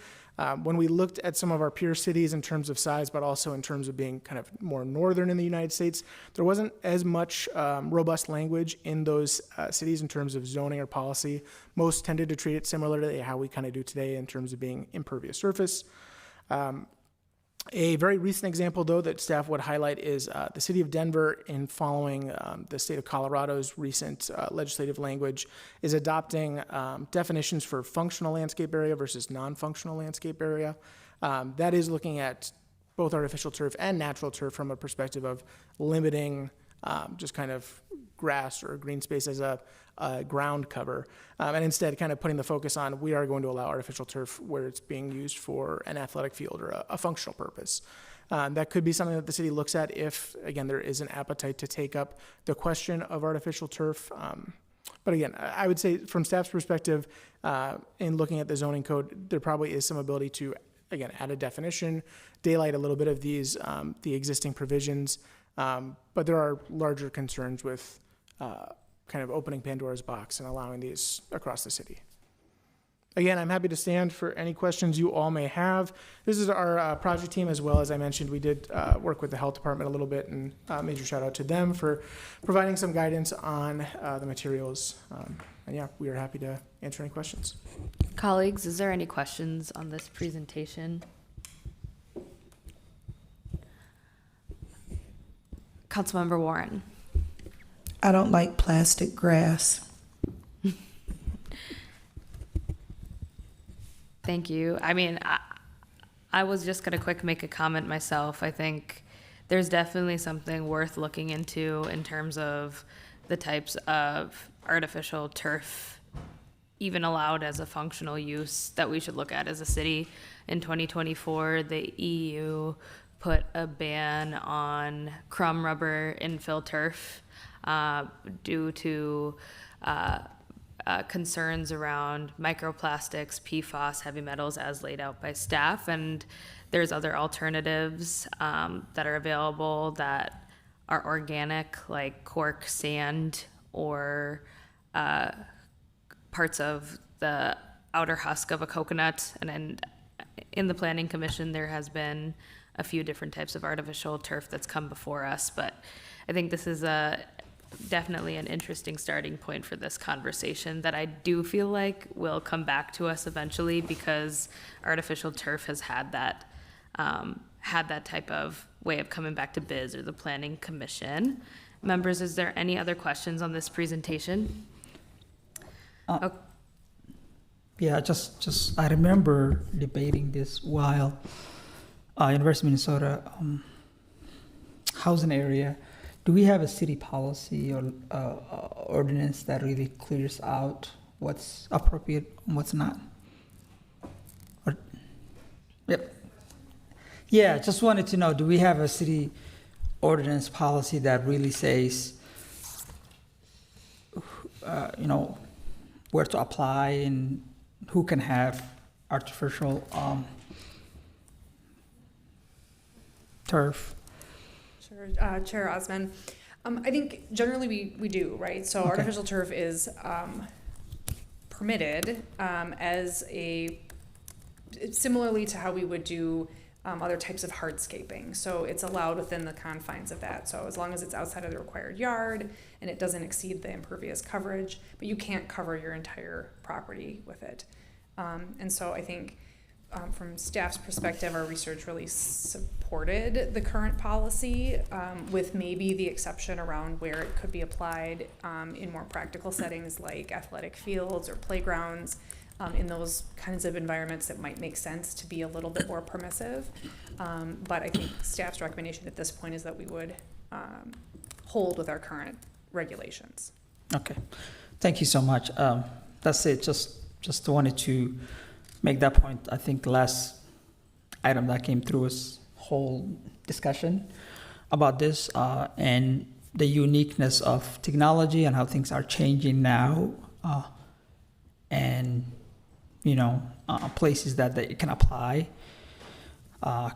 When we looked at some of our peer cities in terms of size, but also in terms of being kind of more northern in the United States, there wasn't as much robust language in those cities in terms of zoning or policy. Most tended to treat it similar to how we kind of do today in terms of being impervious surface. A very recent example, though, that staff would highlight is the city of Denver, in following the state of Colorado's recent legislative language, is adopting definitions for functional landscape area versus non-functional landscape area. That is looking at both artificial turf and natural turf from a perspective of limiting just kind of grass or green space as a ground cover, and instead kind of putting the focus on we are going to allow artificial turf where it's being used for an athletic field or a functional purpose. That could be something that the city looks at if, again, there is an appetite to take up the question of artificial turf. But again, I would say from staff's perspective, in looking at the zoning code, there probably is some ability to, again, add a definition, daylight a little bit of these, the existing provisions, but there are larger concerns with kind of opening Pandora's box and allowing these across the city. Again, I'm happy to stand for any questions you all may have. This is our project team, as well as I mentioned, we did work with the health department a little bit, and major shout out to them for providing some guidance on the materials. And yeah, we are happy to answer any questions.
Colleagues, is there any questions on this presentation? Councilmember Warren.
I don't like plastic grass.
Thank you. I mean, I was just going to make a comment myself. I think there's definitely something worth looking into in terms of the types of artificial turf even allowed as a functional use that we should look at as a city. In 2024, the EU put a ban on crumb rubber infill turf due to concerns around microplastics, PFAS, heavy metals as laid out by staff. And there's other alternatives that are available that are organic, like cork sand or parts of the outer husk of a coconut. And then in the Planning Commission, there has been a few different types of artificial turf that's come before us. But I think this is definitely an interesting starting point for this conversation that I do feel like will come back to us eventually, because artificial turf has had that type of way of coming back to BIZ or the Planning Commission. Members, is there any other questions on this presentation?
Yeah, just I remember debating this while University of Minnesota housing area. Do we have a city policy or ordinance that really clears out what's appropriate and what's not? Yep. Yeah, just wanted to know, do we have a city ordinance policy that really says, where to apply and who can have artificial turf?
Sure, Chair Osman. I think generally we do, right? So artificial turf is permitted as similarly to how we would do other types of hardscaping. So it's allowed within the confines of that. So as long as it's outside of the required yard and it doesn't exceed the impervious coverage, but you can't cover your entire property with it. And so I think from staff's perspective, our research really supported the current policy, with maybe the exception around where it could be applied in more practical settings like athletic fields or playgrounds. In those kinds of environments, it might make sense to be a little bit more permissive. But I think staff's recommendation at this point is that we would hold with our current regulations.
Okay, thank you so much. That's it. Just wanted to make that point. I think the last item that came through was whole discussion about this and the uniqueness of technology and how things are changing now, and places that they can apply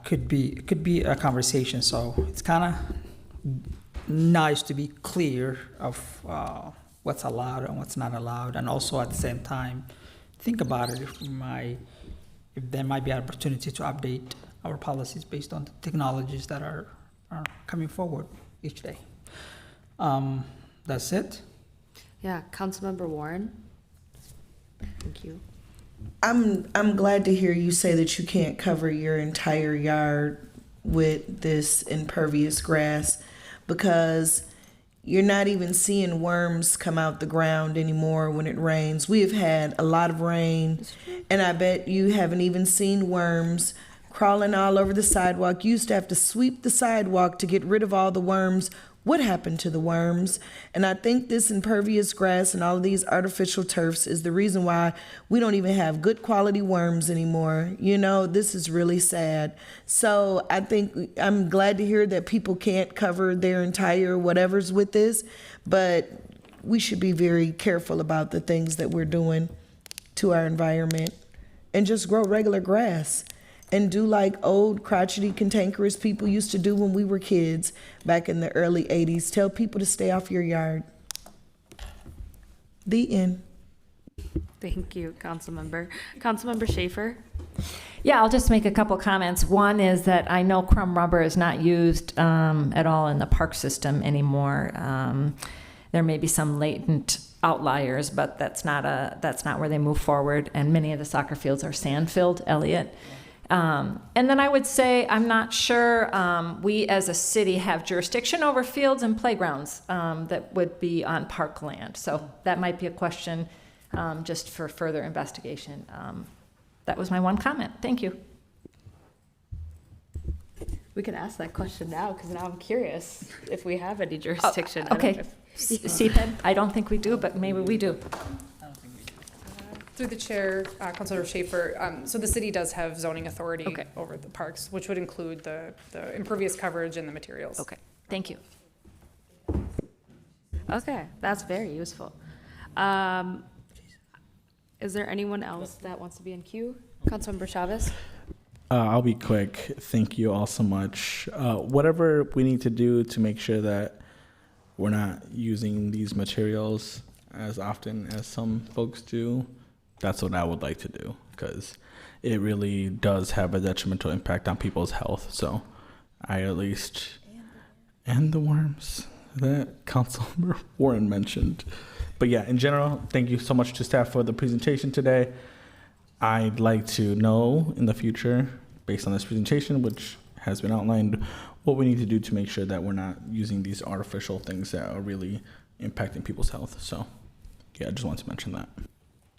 could be a conversation. So it's kind of nice to be clear of what's allowed and what's not allowed, and also at the same time think about it if there might be an opportunity to update our policies based on the technologies that are coming forward each day. That's it.
Yeah, Councilmember Warren. Thank you.
I'm glad to hear you say that you can't cover your entire yard with this impervious grass, because you're not even seeing worms come out the ground anymore when it rains. We have had a lot of rain, and I bet you haven't even seen worms crawling all over the sidewalk. You used to have to sweep the sidewalk to get rid of all the worms. What happened to the worms? And I think this impervious grass and all of these artificial turfs is the reason why we don't even have good quality worms anymore. This is really sad. So I think I'm glad to hear that people can't cover their entire whatever's with this, but we should be very careful about the things that we're doing to our environment and just grow regular grass. And do like old crotchety cantankerous people used to do when we were kids back in the early 80s. Tell people to stay off your yard. The end.
Thank you, Councilmember. Councilmember Schaefer?
Yeah, I'll just make a couple comments. One is that I know crumb rubber is not used at all in the park system anymore. There may be some latent outliers, but that's not where they move forward. And many of the soccer fields are sand filled, Elliot. And then I would say I'm not sure we as a city have jurisdiction over fields and playgrounds that would be on park land. So that might be a question just for further investigation. That was my one comment. Thank you.
We can ask that question now, because now I'm curious if we have any jurisdiction.
Okay. CPED, I don't think we do, but maybe we do.
Through the chair, Councilor Schaefer, so the city does have zoning authority over the parks, which would include the impervious coverage and the materials.
Okay, thank you.
Okay, that's very useful. Is there anyone else that wants to be in queue? Councilmember Chavez?
I'll be quick. Thank you all so much. Whatever we need to do to make sure that we're not using these materials as often as some folks do, that's what I would like to do, because it really does have a detrimental impact on people's health. So I at least, and the worms that Councilmember Warren mentioned. But yeah, in general, thank you so much to staff for the presentation today. I'd like to know in the future, based on this presentation, which has been outlined, what we need to do to make sure that we're not using these artificial things that are really impacting people's health. So yeah, I just wanted to mention that.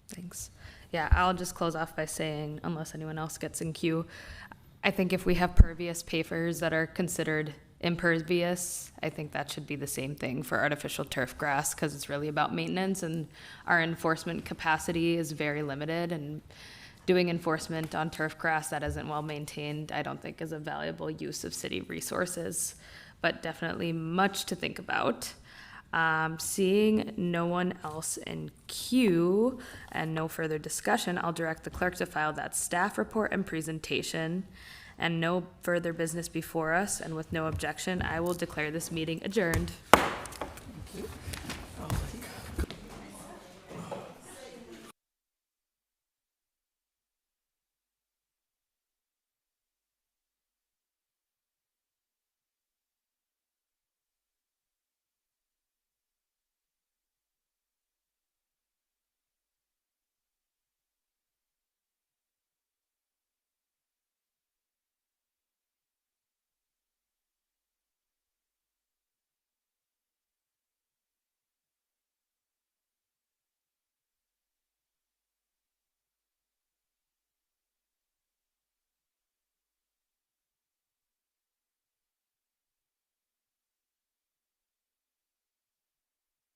Thanks. Yeah, I'll just close off by saying, unless anyone else gets in queue, I think if we have pervious pavers that are considered impervious, I think that should be the same thing for artificial turf grass, because it's really about maintenance, and our enforcement capacity is very limited, and doing enforcement on turf grass that isn't well maintained, I don't think is a valuable use of city resources, but definitely much to think about. Seeing no one else in queue and no further discussion, I'll direct the clerk to file that staff report and presentation, and no further business before us, and with no objection, I will declare this meeting adjourned.
Thank you.